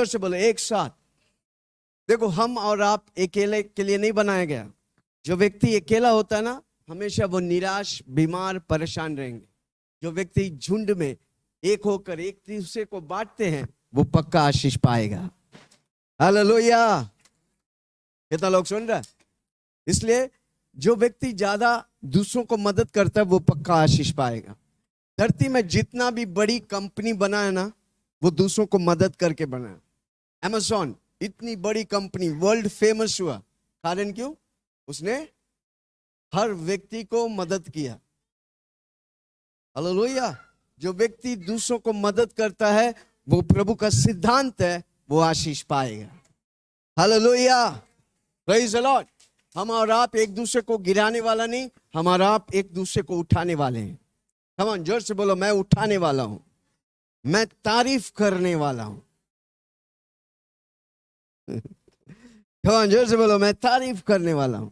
से बोलो एक साथ। देखो, हम और आप अकेले के लिए नहीं बनाया गया। जो व्यक्ति अकेला होता है ना, हमेशा वो निराश, बीमार, परेशान रहेंगे। जो व्यक्ति झुंड में एक होकर एक दूसरे को बांटते हैं, वो पक्का आशीष पाएगा। हालेलुया। कितना लोग सुन रहे हैं? इसलिए जो व्यक्ति ज्यादा दूसरों को मदद करता है, वो पक्का आशीष पाएगा। धरती में जितना भी बड़ी कंपनी बना है ना, वो दूसरों को मदद करके बना है। अमेज़न इतनी बड़ी कंपनी वर्ल्ड फेमस हुआ, कारण क्यों? उसने हर व्यक्ति को मदद किया। हालेलुया। जो व्यक्ति दूसरों को मदद करता है, वो प्रभु का सिद्धांत है, वो आशीष पाएगा। Hallelujah, praise the Lord. हम और आप एक दूसरे को गिराने वाला नहीं, हम और आप एक दूसरे को उठाने वाले हैं। कम ऑन, जोर से बोलो, मैं उठाने वाला हूं, मैं तारीफ करने वाला हूं। कम ऑन, जोर से बोलो, मैं तारीफ करने वाला हूं,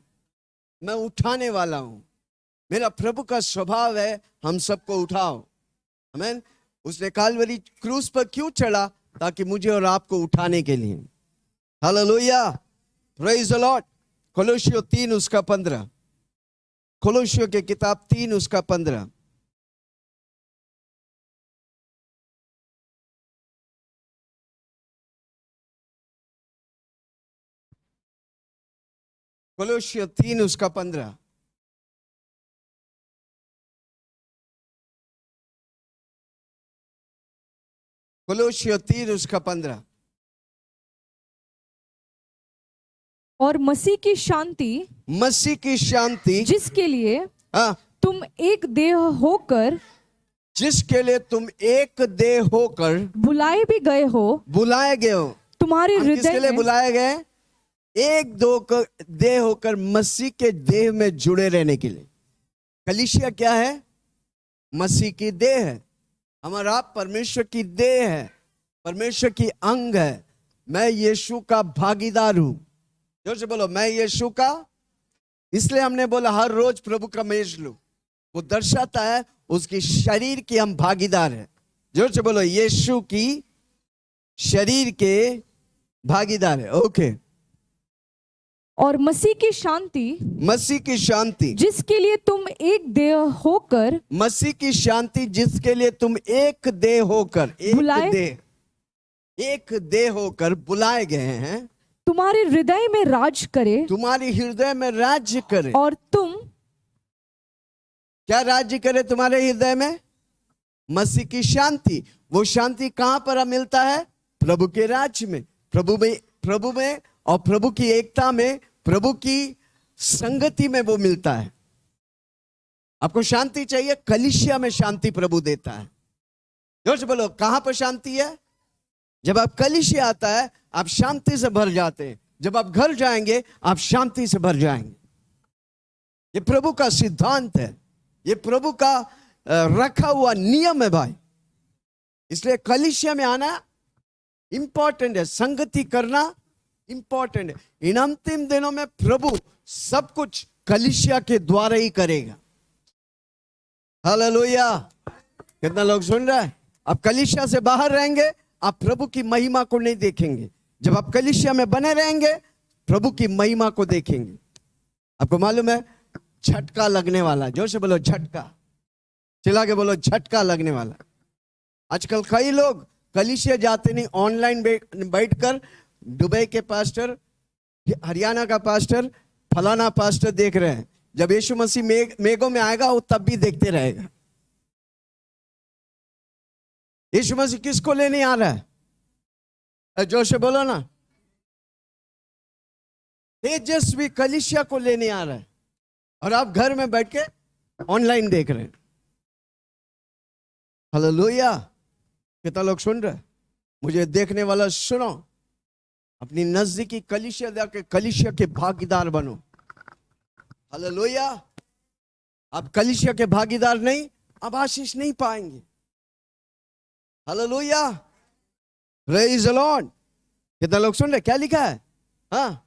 मैं उठाने वाला हूं। मेरा प्रभु का स्वभाव है, हम सबको उठाओ। आमीन। उसने काल्वरी क्रूस पर क्यों चढ़ा? ताकि मुझे और आपको उठाने के लिए। Hallelujah, praise the Lord. कोलोसियों 3 उसका 15, कोलोसियों की किताब 3 उसका 15। कोलोसियों 3 उसका 15। कोलोसियों 3 उसका 15। और मसीह की शांति, मसीह की शांति, जिसके लिए हाँ, तुम एक देह होकर, जिसके लिए तुम एक देह होकर बुलाए भी गए हो, बुलाए गए हो। तुम्हारे हम किसके हृदय लिए में बुलाए गए? एक दो देह होकर मसीह के देह में जुड़े रहने के लिए। कलीसिया क्या है? मसीह की देह है। हमारा आप परमेश्वर की देह है, परमेश्वर की अंग है। मैं यीशु का भागीदार हूं। जोर से बोलो, मैं यीशु का। इसलिए हमने बोला हर रोज प्रभु का मेज लो। वो दर्शाता है उसकी शरीर की हम भागीदार है। जोर से बोलो, यीशु की शरीर के भागीदार है। ओके। और मसीह की शांति, मसीह की शांति, जिसके लिए तुम एक देह होकर, मसीह की शांति, जिसके लिए तुम एक देह होकर, एक देह होकर बुलाए गए हैं, तुम्हारे हृदय में राज करे। तुम्हारी हृदय में राज्य करे। और तुम क्या राज्य करे तुम्हारे हृदय में? मसीह की शांति। वो शांति कहां पर मिलता है? प्रभु के राज्य में, प्रभु में और प्रभु की एकता में, प्रभु की संगति में वो मिलता है। आपको शांति चाहिए? कलीसिया में शांति प्रभु देता है। जोर से बोलो, कहां पर शांति है? जब आप कलीसिया आता है, आप शांति से भर जाते हैं। जब आप घर जाएंगे, आप शांति से भर जाएंगे। ये प्रभु का सिद्धांत है, ये प्रभु का रखा हुआ नियम है भाई। इसलिए कलीसिया में आना इंपॉर्टेंट है, संगति करना इंपॉर्टेंट है। इन अंतिम दिनों में प्रभु सब कुछ कलीसिया के द्वारा ही करेगा। हालेलुया। कितना लोग सुन रहे हैं? आप कलीसिया से बाहर रहेंगे, आप प्रभु की महिमा को नहीं देखेंगे। जब आप कलीसिया में बने रहेंगे, प्रभु की महिमा को देखेंगे। आपको मालूम है, झटका लगने वाला। जोर से बोलो, झटका। चिल्ला के बोलो, झटका लगने वाला। आजकल कई लोग कलीसिया जाते नहीं, ऑनलाइन बैठकर दुबई के पास्टर, हरियाणा का पास्टर, फलाना पास्टर देख रहे हैं। जब यीशु मसीह मेघों में आएगा, वो तब भी देखते रहेगा। यीशु मसीह किसको लेने आ रहा है? जोर से बोलो ना। तेजस्वी कलीसिया को लेने आ रहा है, और आप घर में बैठ के ऑनलाइन देख रहे हैं। हालेलुया। कितना लोग सुन रहे हैं? मुझे देखने वाला सुनो, अपनी नजदीकी कलीसिया जाके कलीसिया के भागीदार बनो। हालेलुया। आप कलीसिया के भागीदार नहीं, आप आशीष नहीं पाएंगे। Hallelujah, praise the Lord. कितना लोग सुन रहे? क्या लिखा है? हाँ।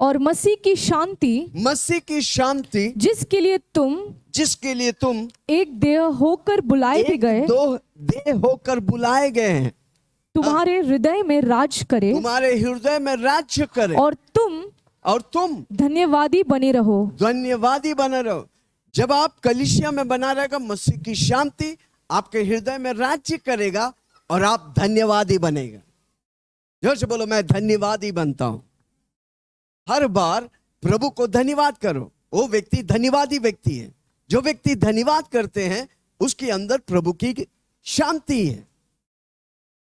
और मसीह की शांति, मसीह की शांति, जिसके लिए तुम एक देह होकर बुलाए भी गए। दो देह होकर बुलाए गए हैं। तुम्हारे हृदय में राज करे तुम्हारे हृदय में राज्य करे और तुम धन्यवादी बने रहो। धन्यवादी बने रहो। जब आप कलीसिया में बना रहेगा, मसीह की शांति आपके हृदय में राज्य करेगा और आप धन्यवादी बनेगा। जोर से बोलो, मैं धन्यवादी बनता हूं। हर बार प्रभु को धन्यवाद करो। वो व्यक्ति धन्यवादी व्यक्ति है। जो व्यक्ति धन्यवाद करते हैं उसके अंदर प्रभु की शांति है।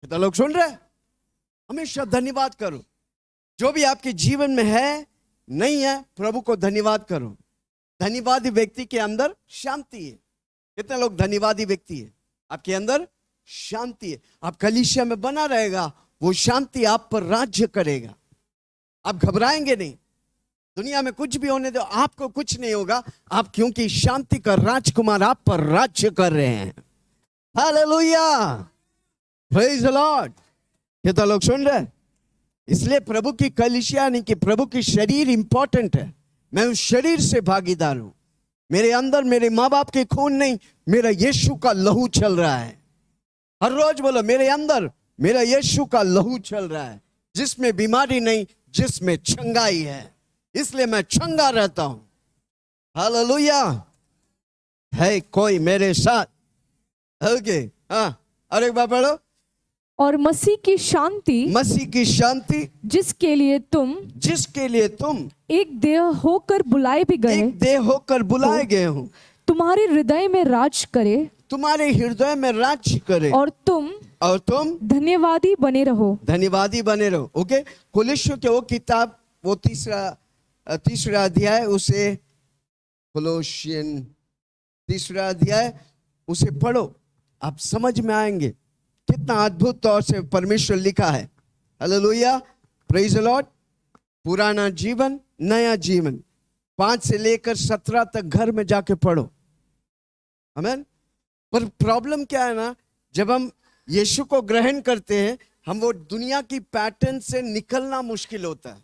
तो लोग सुन रहे हैं? हमेशा धन्यवाद करो। जो भी आपके जीवन में है नहीं है, प्रभु को धन्यवाद करो। धन्यवादी व्यक्ति के अंदर शांति है। कितने लोग धन्यवादी व्यक्ति है? आपके अंदर शांति है। आप कलीसिया में बना रहेगा, वो शांति आप पर राज्य करेगा। आप घबराएंगे नहीं। दुनिया में कुछ भी होने दो, आपको कुछ नहीं होगा। आप क्योंकि शांति का राजकुमार आप पर राज्य कर रहे हैं। Hallelujah, praise the Lord. कितना लोग सुन रहे हैं? इसलिए प्रभु की कलीसिया यानी कि प्रभु की शरीर इंपॉर्टेंट है। मैं उस शरीर से भागीदार हूं। मेरे अंदर मेरे माँ बाप के खून नहीं, मेरा यीशु का लहू चल रहा है। हर रोज बोलो, मेरे अंदर मेरा यीशु का लहू चल रहा है, जिसमें बीमारी नहीं, जिसमें चंगाई है। इसलिए मैं चंगा रहता हूं। हालेलुया। है कोई मेरे साथ? ओके, हाँ, और एक बार पढ़ो। और मसीह की शांति जिसके लिए तुम एक देह होकर बुलाए भी गए, एक देह होकर बुलाए गए हो, तुम्हारे हृदय में राज करे, तुम्हारे हृदय में राज्य करे और तुम धन्यवादी बने रहो। धन्यवादी बने रहो। ओके, कोलोसियों के वो किताब, वो तीसरा अध्याय, उसे कोलोसियन तीसरा अध्याय उसे पढ़ो, आप समझ में आएंगे कितना अद्भुत तौर से परमेश्वर लिखा है। Hallelujah, praise the Lord. पुराना जीवन, नया जीवन, 5 से लेकर 17 तक घर में जाके पढ़ो। आमीन। पर प्रॉब्लम क्या है ना, जब हम यीशु को ग्रहण करते हैं, हम वो दुनिया की पैटर्न से निकलना मुश्किल होता है।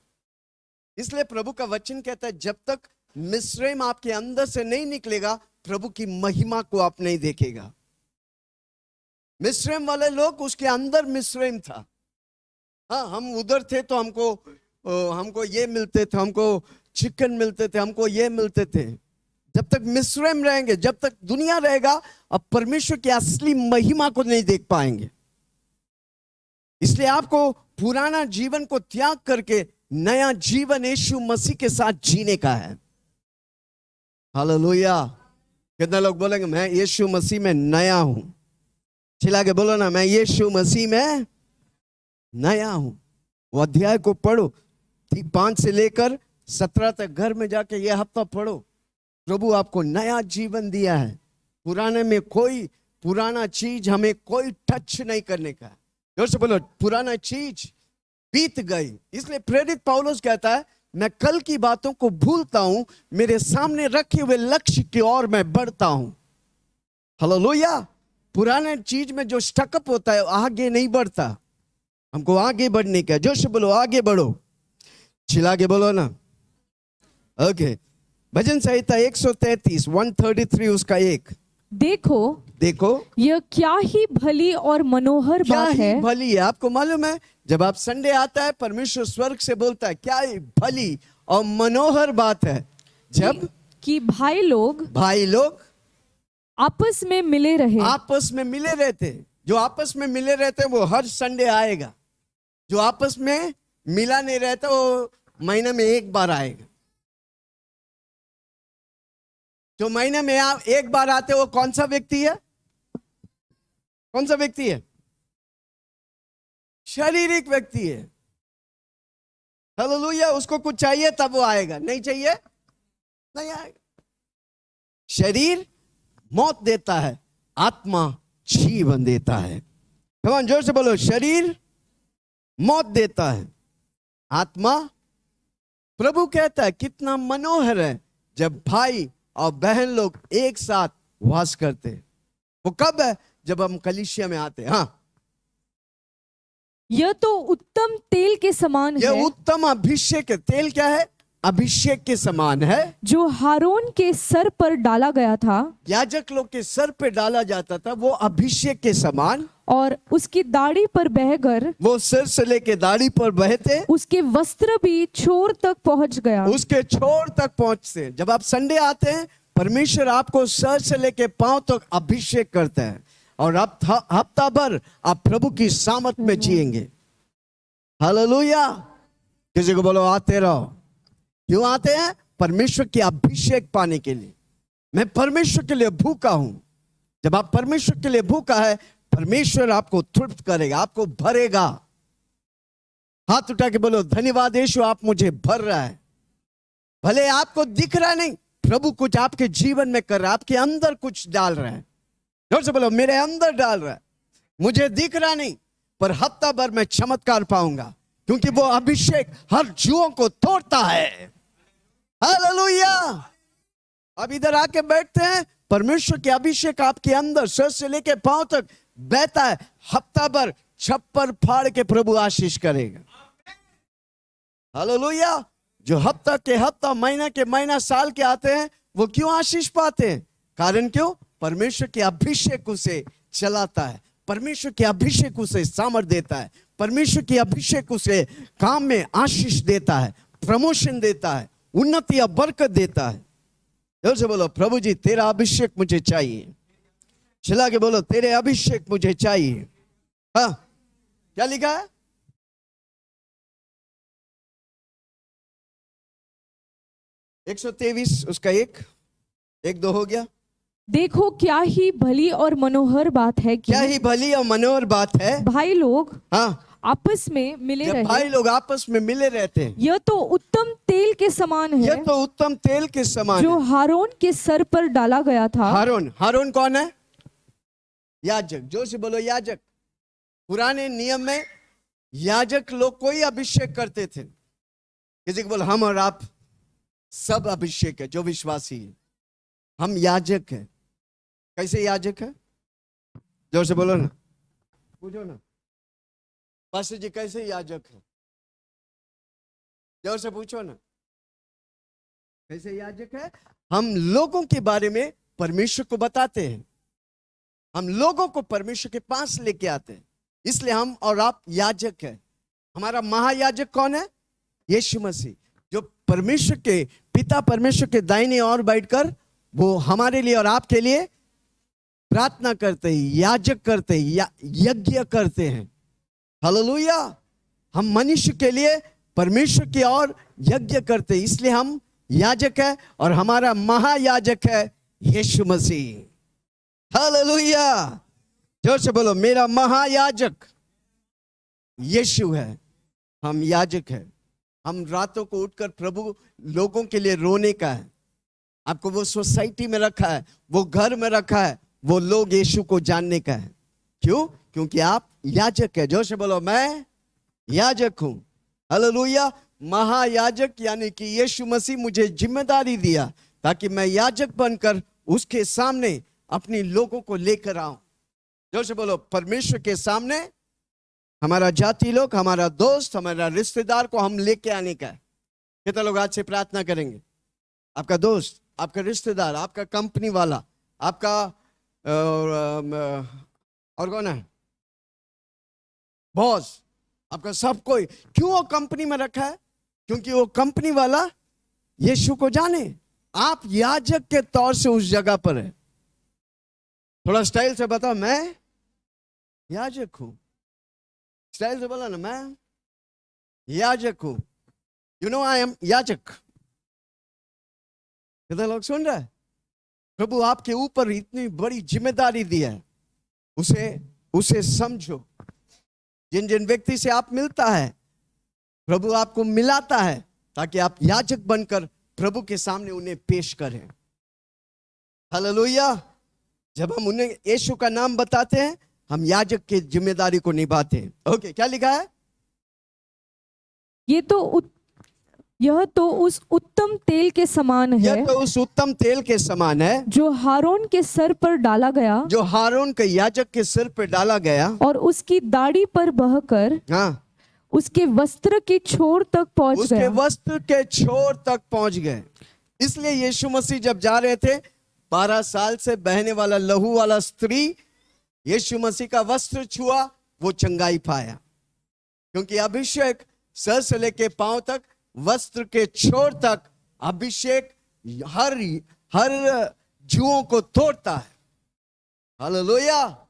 इसलिए प्रभु का वचन कहता है, जब तक मिस्रैम आपके अंदर से नहीं निकलेगा, प्रभु की महिमा को आप नहीं देखेगा। मिस्रैम वाले लोग, उसके अंदर मिस्रैम था। हाँ, हम उधर थे तो हमको ये मिलते थे, हमको चिकन मिलते थे, हमको ये मिलते थे। जब तक मिस्रैम रहेंगे, जब तक दुनिया रहेगा, अब परमेश्वर की असली महिमा को नहीं देख पाएंगे। इसलिए आपको पुराना जीवन को त्याग करके नया जीवन यीशु मसीह के साथ जीने का है। हालेलुया। कितने लोग बोलेंगे, मैं यीशु मसीह में नया हूं? चिल्ला के बोलो ना, मैं यीशु मसीह में नया हूं। वो अध्याय को पढ़ो, 5 से लेकर 17 तक घर में जाके ये हफ्ता पढ़ो। प्रभु आपको नया जीवन दिया है। पुराने में कोई पुराना चीज हमें कोई टच नहीं करने का। जोर से बोलो, पुराना चीज बीत गई। इसलिए प्रेरित पौलुस कहता है, मैं कल की बातों को भूलता हूं, मेरे सामने रखे हुए लक्ष्य की ओर मैं बढ़ता हूं। हालेलुया। पुराने चीज में जो स्टकअप होता है आगे नहीं बढ़ता। हमको आगे बढ़ने का। जोर से बोलो, आगे बढ़ो। चिल्ला के बोलो ना। ओके, भजन संहिता 133 133 उसका 1। देखो यह क्या ही भली और मनोहर बात है। भली है। आपको मालूम है, जब आप संडे आता है, परमेश्वर स्वर्ग से बोलता है, क्या भली और मनोहर बात है जब कि भाई लोग आपस में मिले रहते। जो आपस में मिले रहते वो हर संडे आएगा। जो आपस में मिला नहीं रहता वो महीने में एक बार आएगा। जो महीने में एक बार आते वो कौन सा व्यक्ति है? कौन सा व्यक्ति है? शारीरिक व्यक्ति है। हालेलुया। उसको कुछ चाहिए तब वो आएगा, नहीं चाहिए नहीं आएगा। शरीर मौत देता है, आत्मा जीवन देता है। कमान जोर से बोलो, शरीर मौत देता है, आत्मा। प्रभु कहता है कितना मनोहर है जब भाई और बहन लोग एक साथ वास करते। वो कब है? जब हम कलीसिया में आते। हाँ, यह तो उत्तम तेल के समान है। यह उत्तम अभिषेक है। तेल क्या है? अभिषेक के समान है, जो हारून के सर पर डाला गया था। याजक लोग के सर पे डाला जाता था, वो अभिषेक के समान। और उसकी दाढ़ी पर बहकर वो सिर से लेके दाढ़ी पर बहते, उसके वस्त्र भी छोर तक पहुंच गया। उसके छोर तक पहुंचते। जब आप संडे आते हैं, परमेश्वर आपको सर से लेके पांव तक अभिषेक करता है और आप हफ्ता भर आप प्रभु की सामर्थ में जिएंगे। हालेलुया। किसी को बोलो आते रहो। क्यों आते हैं? परमेश्वर की अभिषेक पाने के लिए। मैं परमेश्वर के लिए भूखा हूं। जब आप परमेश्वर के लिए भूखा है, परमेश्वर आपको तृप्त करेगा, आपको भरेगा। हाथ उठा के बोलो धन्यवाद यीशु, आप मुझे भर रहा है। भले आपको दिख रहा नहीं, प्रभु कुछ आपके जीवन में कर रहा है, आपके अंदर कुछ डाल रहा है। जोर से बोलो मेरे अंदर डाल रहा है। मुझे दिख रहा नहीं, पर हफ्ता भर में चमत्कार पाऊंगा, क्योंकि वो अभिषेक हर जुओं को तोड़ता है। हालेलुया। अब इधर आके बैठते हैं, परमेश्वर के अभिषेक आपके अंदर सर से लेके पांव तक बहता है। हफ्ता भर छप्पर फाड़ के प्रभु आशीष करेगा। हालेलुया। जो हफ्ता के हफ्ता, महीना के महीना, साल के आते हैं, वो क्यों आशीष पाते हैं? कारण क्यों? परमेश्वर के अभिषेक उसे चलाता है, परमेश्वर के अभिषेक उसे सामर्थ देता है, परमेश्वर की अभिषेक उसे काम में आशीष देता है, प्रमोशन देता है, उन्नति या बरकत देता है। जोर से बोलो प्रभु जी तेरा अभिषेक मुझे चाहिए। चिल्ला के बोलो तेरे अभिषेक मुझे चाहिए। हाँ, क्या लिखा है? एक 123 उसका एक दो हो गया। देखो क्या ही भली और मनोहर बात है कि क्या ही भली और मनोहर बात है, भाई लोग हाँ, आपस में मिले जब रहे। भाई लोग आपस में मिले रहते हैं। यह तो उत्तम तेल के समान है, यह तो उत्तम तेल के समान जो है। हारून के सर पर डाला गया था। हारून कौन है? याजक। जो से बोलो याजक। पुराने नियम में याजक लोग कोई अभिषेक करते थे। किसी को बोलो हम और आप सब अभिषेक है, जो विश्वासी है हम याजक है। कैसे याजक है? जोर से बोलो ना, पूछो ना पास्टर जी कैसे याजक है? जोर से पूछो ना कैसे याजक है। हम लोगों के बारे में परमेश्वर को बताते हैं, हम लोगों को परमेश्वर के पास लेके आते हैं, इसलिए हम और आप याजक है। हमारा महायाजक कौन है? यीशु मसीह, जो परमेश्वर के पिता परमेश्वर के दाहिने ओर बैठकर वो हमारे लिए और आपके लिए प्रार्थना करते हैं, याजक करते हैं, यज्ञ करते हैं। हालेलुया। हम मनुष्य के लिए परमेश्वर की ओर यज्ञ करते हैं, इसलिए हम याजक है और हमारा महायाजक है यीशु मसीह। हालेलुया। जोर से बोलो मेरा महायाजक यीशु है। हम याजक है। हम रातों को उठकर प्रभु लोगों के लिए रोने का है। आपको वो सोसाइटी में रखा है, वो घर में रखा है, वो लोग यीशु को जानने का है। क्यों? क्योंकि आप याजक है। जोर से बोलो मैं याजक हूं। हालेलुया। महायाजक यानी कि यीशु मसीह मुझे जिम्मेदारी दिया ताकि मैं याजक बनकर उसके सामने अपनी लोगों को लेकर आऊं। जोर से बोलो परमेश्वर के सामने हमारा जाति लोग, हमारा दोस्त, हमारा रिश्तेदार को हम लेके आने का है। कितने लोग आज से प्रार्थना करेंगे? आपका दोस्त, आपका रिश्तेदार, आपका कंपनी वाला, आपका और कौन है? बॉस, आपका सब कोई। क्यों वो कंपनी में रखा है? क्योंकि वो कंपनी वाला यीशु को जाने। आप याजक के तौर से उस जगह पर है। थोड़ा स्टाइल से बताओ मैं याजक हूं। स्टाइल से बोला ना मैं याजक हूं। यू नो आई एम याजक। कितने लोग सुन रहे हैं? प्रभु आपके ऊपर इतनी बड़ी जिम्मेदारी दी है, उसे समझो। जिन जिन व्यक्ति से आप मिलता है, प्रभु आपको मिलाता है ताकि आप याजक बनकर प्रभु के सामने उन्हें पेश करें। हालेलुया। जब हम उन्हें यीशु का नाम बताते हैं, हम याजक की जिम्मेदारी को निभाते हैं। ओके, क्या लिखा है? यह तो उस उत्तम तेल के समान है। यह तो उस उत्तम तेल के समान है जो हारून के सर पर डाला गया। जो हारून के याजक के सिर पर डाला गया और उसकी दाढ़ी पर बहकर हाँ उसके वस्त्र के छोर तक पहुंच उसके गया। वस्त्र के छोर तक पहुंच गए। इसलिए यीशु मसीह जब जा रहे थे, 12 साल से बहने वाला लहू वाला स्त्री यीशु मसीह का वस्त्र छुआ, वो चंगाई पाया, क्योंकि अभिषेक सर से लेके पांव तक, वस्त्र के छोर तक अभिषेक हर हर जुओं को तोड़ता है। हालेलुया।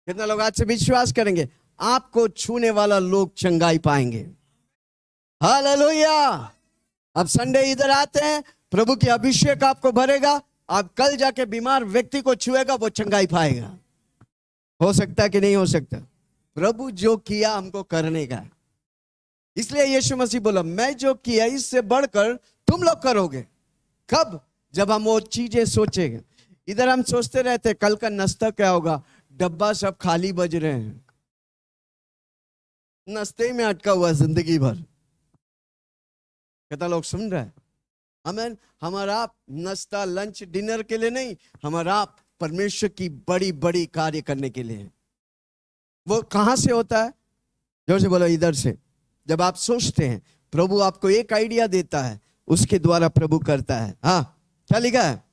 कितना लोग आज से विश्वास करेंगे आपको छूने वाला लोग चंगाई पाएंगे? हालेलुया। अब संडे इधर आते हैं, प्रभु की अभिषेक आपको भरेगा, आप कल जाके बीमार व्यक्ति को छुएगा, वो चंगाई पाएगा। हो सकता कि नहीं हो सकता? प्रभु जो किया हमको करने का, इसलिए यीशु मसीह बोला मैं जो किया इससे बढ़कर तुम लोग करोगे। कब? जब हम वो चीजें सोचेंगे। इधर हम सोचते रहते कल का नाश्ता क्या होगा, डब्बा सब खाली बज रहे हैं, नाश्ते में अटका हुआ जिंदगी भर। कितना लोग सुन रहे हैं? आमीन। हमारा आप नाश्ता लंच डिनर के लिए नहीं, हमारा आप परमेश्वर की बड़ी बड़ी कार्य करने के लिए। वो कहां से होता है? जोर से बोलो, इधर से। जब आप सोचते हैं, प्रभु आपको एक आइडिया देता है, उसके द्वारा प्रभु करता है। हाँ, क्या लिखा है?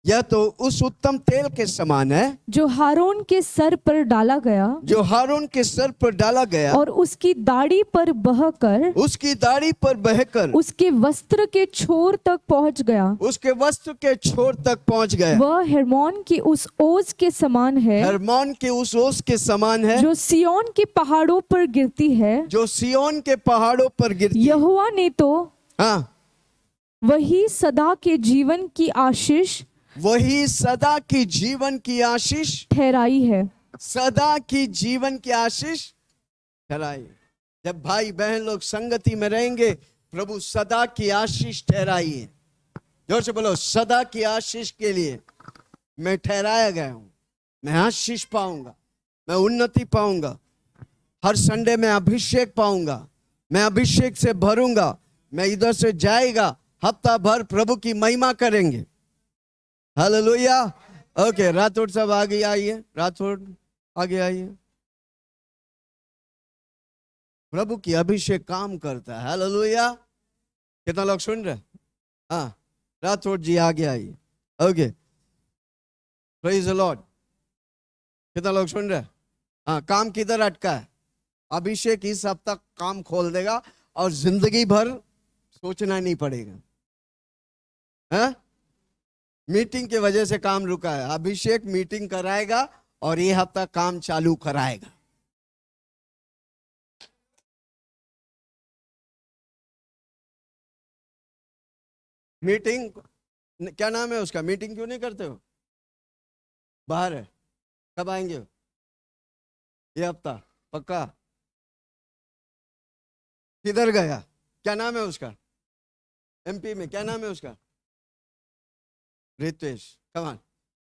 यह तो उस उत्तम तेल के समान है जो हारून के सर पर डाला गया, जो हारून के सर पर डाला गया और उसकी दाढ़ी पर बहकर उसके वस्त्र के छोर तक पहुंच गया। उसके वस्त्र के छोर तक पहुंच गया। वह हेर्मोन की उस ओस के समान है, हेर्मोन के उस ओस के समान है जो सिय्योन के पहाड़ों पर गिरती है। जो सिय्योन के पहाड़ों पर गिरती है। यहोवा ने तो हाँ, वही सदा के जीवन की आशीष वही सदा की जीवन की आशीष ठहराई है। सदा की जीवन की आशीष ठहराई। जब भाई बहन लोग संगति में रहेंगे, प्रभु सदा की आशीष ठहराई है। जोर से बोलो, सदा की आशीष के लिए मैं ठहराया गया हूं। मैं आशीष पाऊंगा, मैं उन्नति पाऊंगा, हर संडे में अभिषेक पाऊंगा, मैं अभिषेक से भरूंगा। मैं इधर से जाएगा, हफ्ता भर प्रभु की महिमा करेंगे। हालेलुया। ओके, राठौड़ सब आगे आइए, राठौड़ आगे आइए। प्रभु की अभिषेक काम करता है। हालेलुया। कितना लोग सुन रहे? हाँ, राठौड़ जी आगे आइए। Okay, praise the Lord. कितना लोग सुन रहे? हाँ, काम किधर अटका है? अभिषेक इस हफ्ता काम खोल देगा और जिंदगी भर सोचना नहीं पड़ेगा। हाँ, मीटिंग की वजह से काम रुका है, अभिषेक मीटिंग कराएगा और ये हफ्ता काम चालू कराएगा। मीटिंग क्या नाम है उसका? मीटिंग क्यों नहीं करते हो? बाहर है। कब आएंगे? ये हफ्ता पक्का? किधर गया? क्या नाम है उसका? एमपी में क्या नाम है उसका? रितेश। कमान,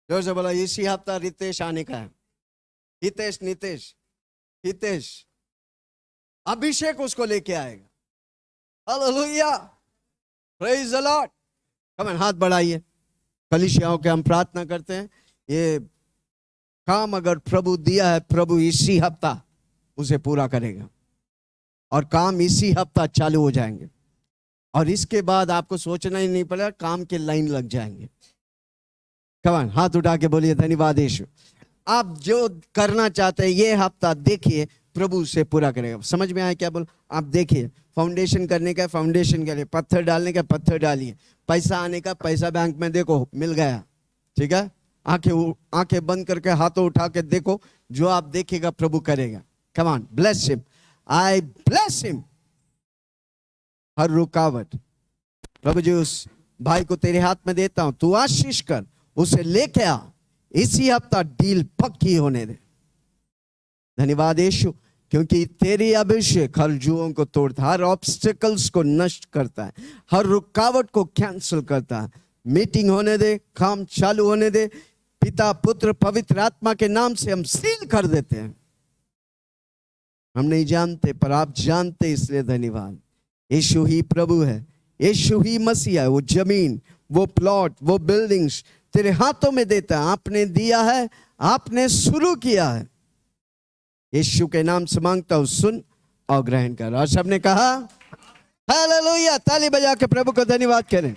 जोर से बोला, इसी हफ्ता रितेश आने का है। हितेश, नितेश, हितेश, अभिषेक उसको लेके आएगा। Hallelujah, praise the Lord. Come on, हाथ बढ़ाइए। कलीसियाओं के हम प्रार्थना करते हैं, ये काम अगर प्रभु दिया है, प्रभु इसी हफ्ता उसे पूरा करेगा और काम इसी हफ्ता चालू हो जाएंगे और इसके बाद आपको सोचना ही नहीं पड़ेगा, काम के लाइन लग जाएंगे। कमान, हाथ उठा के बोलिए धन्यवाद यीशु। आप जो करना चाहते हैं ये हफ्ता देखिए, प्रभु से पूरा करेगा। समझ में आया क्या बोल? आप देखिए, फाउंडेशन करने का फाउंडेशन के लिए, पत्थर डालने का पत्थर डालिए, पैसा आने का पैसा बैंक में देखो मिल गया। ठीक है, आंखें बंद करके हाथों उठा के देखो, जो आप देखेगा प्रभु करेगा। Come on, bless him, I bless him. हर रुकावट प्रभु जी उस भाई को तेरे हाथ में देता हूं, तू आशीष कर, उसे लेके आ, इसी हफ्ता डील पक्की होने दे। धन्यवाद यीशु, क्योंकि तेरी अभिषेक हर जुओं को तोड़ता, हर ऑब्स्टिकल्स को नष्ट करता है, हर रुकावट को कैंसिल करता है। मीटिंग होने दे, काम चालू होने दे। पिता, पुत्र, पवित्र आत्मा के नाम से हम सील कर देते हैं। हम नहीं जानते पर आप जानते, इसलिए धन्यवाद। यीशु ही प्रभु है, यीशु ही मसीहा है। वो जमीन, वो प्लॉट, वो बिल्डिंग्स तेरे हाथों में देता है। आपने दिया है, आपने शुरू किया है। यीशु के नाम से मांगता हूं, सुन और ग्रहण कर। और सबने कहा हालेलुया। ताली बजा के प्रभु को धन्यवाद करें।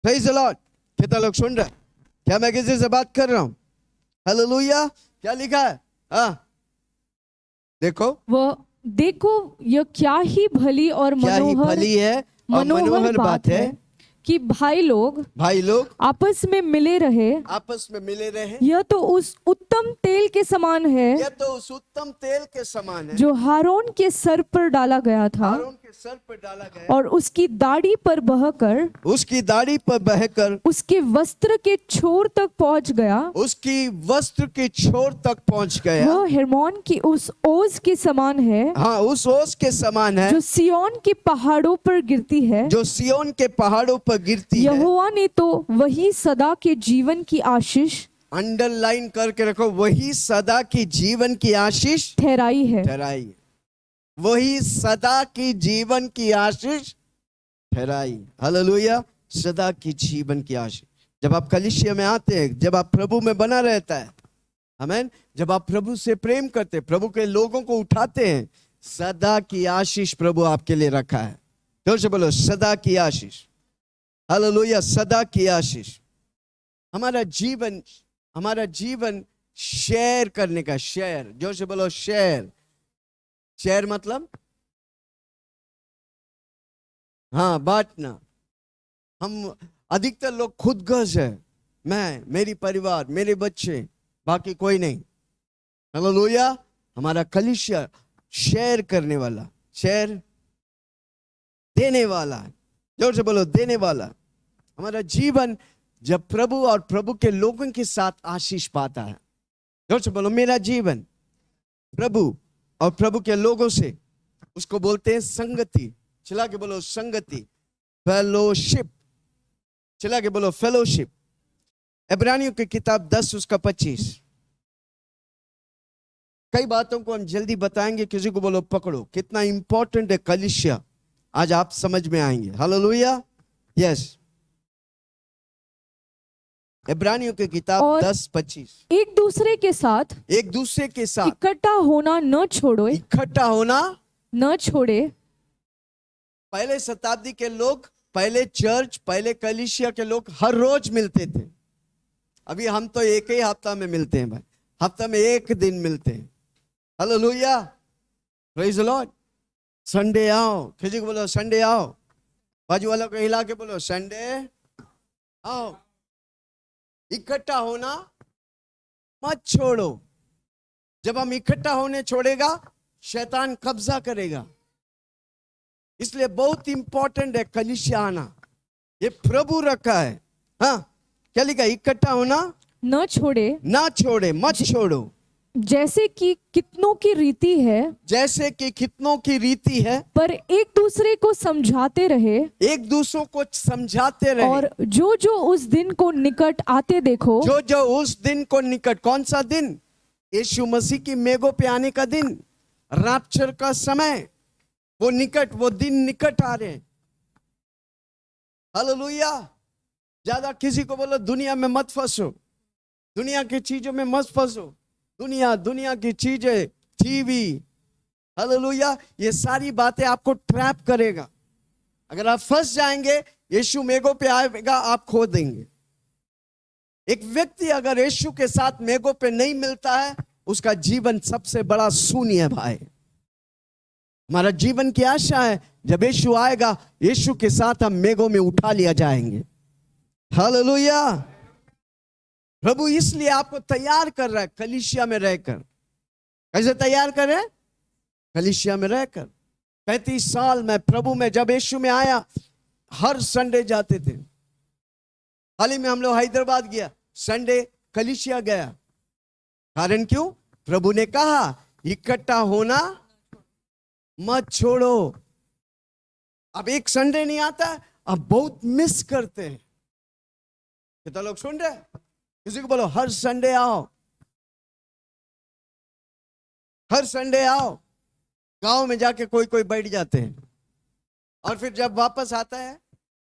Praise the Lord. कितना लोग सुन रहे? क्या मैं किसी से बात कर रहा हूं? हालेलुया। क्या लिखा है? हाँ, देखो वह देखो यह क्या ही भली और क्या ही मनोहर भली है और मनोहर बात है कि भाई लोग आपस में मिले रहे। आपस में मिले रहे। यह तो उस उत्तम तेल के समान है यह तो उस उत्तम तेल के समान है जो हारून के सर पर डाला गया था हारून के सर पर डाला गया और उसकी दाढ़ी पर बहकर उसकी दाढ़ी पर बहकर उसके वस्त्र के छोर तक पहुंच गया। उसकी वस्त्र के छोर तक पहुंच गया। वह हेर्मोन की उस ओस के समान है हाँ, उस ओस के समान है जो सिय्योन के पहाड़ों पर गिरती है। जो सिय्योन के पहाड़ों पर गिरती है। यहोवा ने तो वही सदा के जीवन की आशीष अंडरलाइन करके रखो, वही सदा की जीवन की आशीष ठहराई है। ठहराई है। वही सदा की जीवन की आशीष ठहराई। हालेलुया। सदा की जीवन की आशीष। जब आप कलीसिया में आते हैं, जब आप प्रभु में बना रहता है, आमीन, जब आप प्रभु से प्रेम करते, प्रभु के लोगों को उठाते हैं, सदा की आशीष प्रभु आपके लिए रखा है। जोर से बोलो, सदा की आशीष। हालेलुया। सदा की आशीष। हमारा जीवन शेयर करने का, शेयर, जोर से बोलो शेयर। शेयर मतलब हाँ, बांटना। हम अधिकतर लोग खुदगर्ज है, मैं, मेरी परिवार, मेरे बच्चे, बाकी कोई नहीं। हालेलुया। हमारा कलीसिया शेयर करने वाला, शेयर देने वाला। जोर से बोलो, देने वाला। हमारा जीवन जब प्रभु और प्रभु के लोगों के साथ आशीष पाता है, जोर से बोलो, मेरा जीवन प्रभु और प्रभु के लोगों से, उसको बोलते हैं संगति। चला के बोलो संगति, फेलोशिप। चला के बोलो फेलोशिप। इब्रानियों की किताब 10 उसका 25। कई बातों को हम जल्दी बताएंगे, किसी को बोलो पकड़ो। कितना इंपॉर्टेंट है कलीसिया, आज आप समझ में आएंगे। हालेलुया। यस। इब्रानियों की किताब 10:25। एक दूसरे के साथ इकट्ठा होना न छोड़ो, इकट्ठा होना न छोड़े। पहले शताब्दी के लोग, पहले चर्च, पहले कलीसिया के लोग हर रोज मिलते थे। अभी हम तो एक ही हफ्ता में मिलते हैं भाई, हफ्ता में एक दिन मिलते हैं। Hallelujah. Praise the Lord. Sunday आओ, किसी को बोलो संडे आओ, बाजू वालों को हिला के बोलो संडे आओ। इकट्ठा होना मत छोड़ो। जब हम इकट्ठा होने छोड़ेगा, शैतान कब्जा करेगा। इसलिए बहुत इंपॉर्टेंट है कलीसिया आना। ये प्रभु रखा है। हाँ, क्या लिखा? इकट्ठा होना न छोड़े, ना छोड़े, मत छोड़ो। जैसे कि कितनों की रीति है, जैसे कि कितनों की रीति है, पर एक दूसरे को समझाते रहे, एक दूसरों को समझाते रहे। और जो जो उस दिन को निकट आते देखो, जो जो उस दिन को निकट, कौन सा दिन? यीशु मसीह की मेघों पे आने का दिन, रैप्चर का समय, वो निकट, वो दिन निकट आ रहे हैं। हालेलुया। ज्यादा किसी को बोलो दुनिया में मत फंसो, दुनिया की चीजों में मत फंसो। दुनिया की चीजें, टीवी, हालेलुया, ये सारी बातें आपको ट्रैप करेगा। अगर आप फंस जाएंगे, यीशु मेघों पे आएगा, आप खो देंगे। एक व्यक्ति अगर यीशु के साथ मेघों पे नहीं मिलता है, उसका जीवन सबसे बड़ा शून्य है भाई। हमारा जीवन की आशा है जब यीशु आएगा, यीशु के साथ हम मेघों में उठा लिया जाएंगे। हालेलुया। प्रभु इसलिए आपको तैयार कर रहा है कलीसिया में रहकर। कैसे तैयार कर रहे हैं? कलीसिया में रहकर। 35 साल में प्रभु में, जब यीशु में आया, हर संडे जाते थे। हाल ही में हम लोग हैदराबाद गया, संडे कलीसिया गया। कारण क्यों? प्रभु ने कहा इकट्ठा होना मत छोड़ो। अब एक संडे नहीं आता, अब बहुत मिस करते हैं। कितना लोग सुन रहे? किसी को बोलो हर संडे आओ, हर संडे आओ। गांव में जाके कोई कोई बैठ जाते हैं, और फिर जब वापस आता है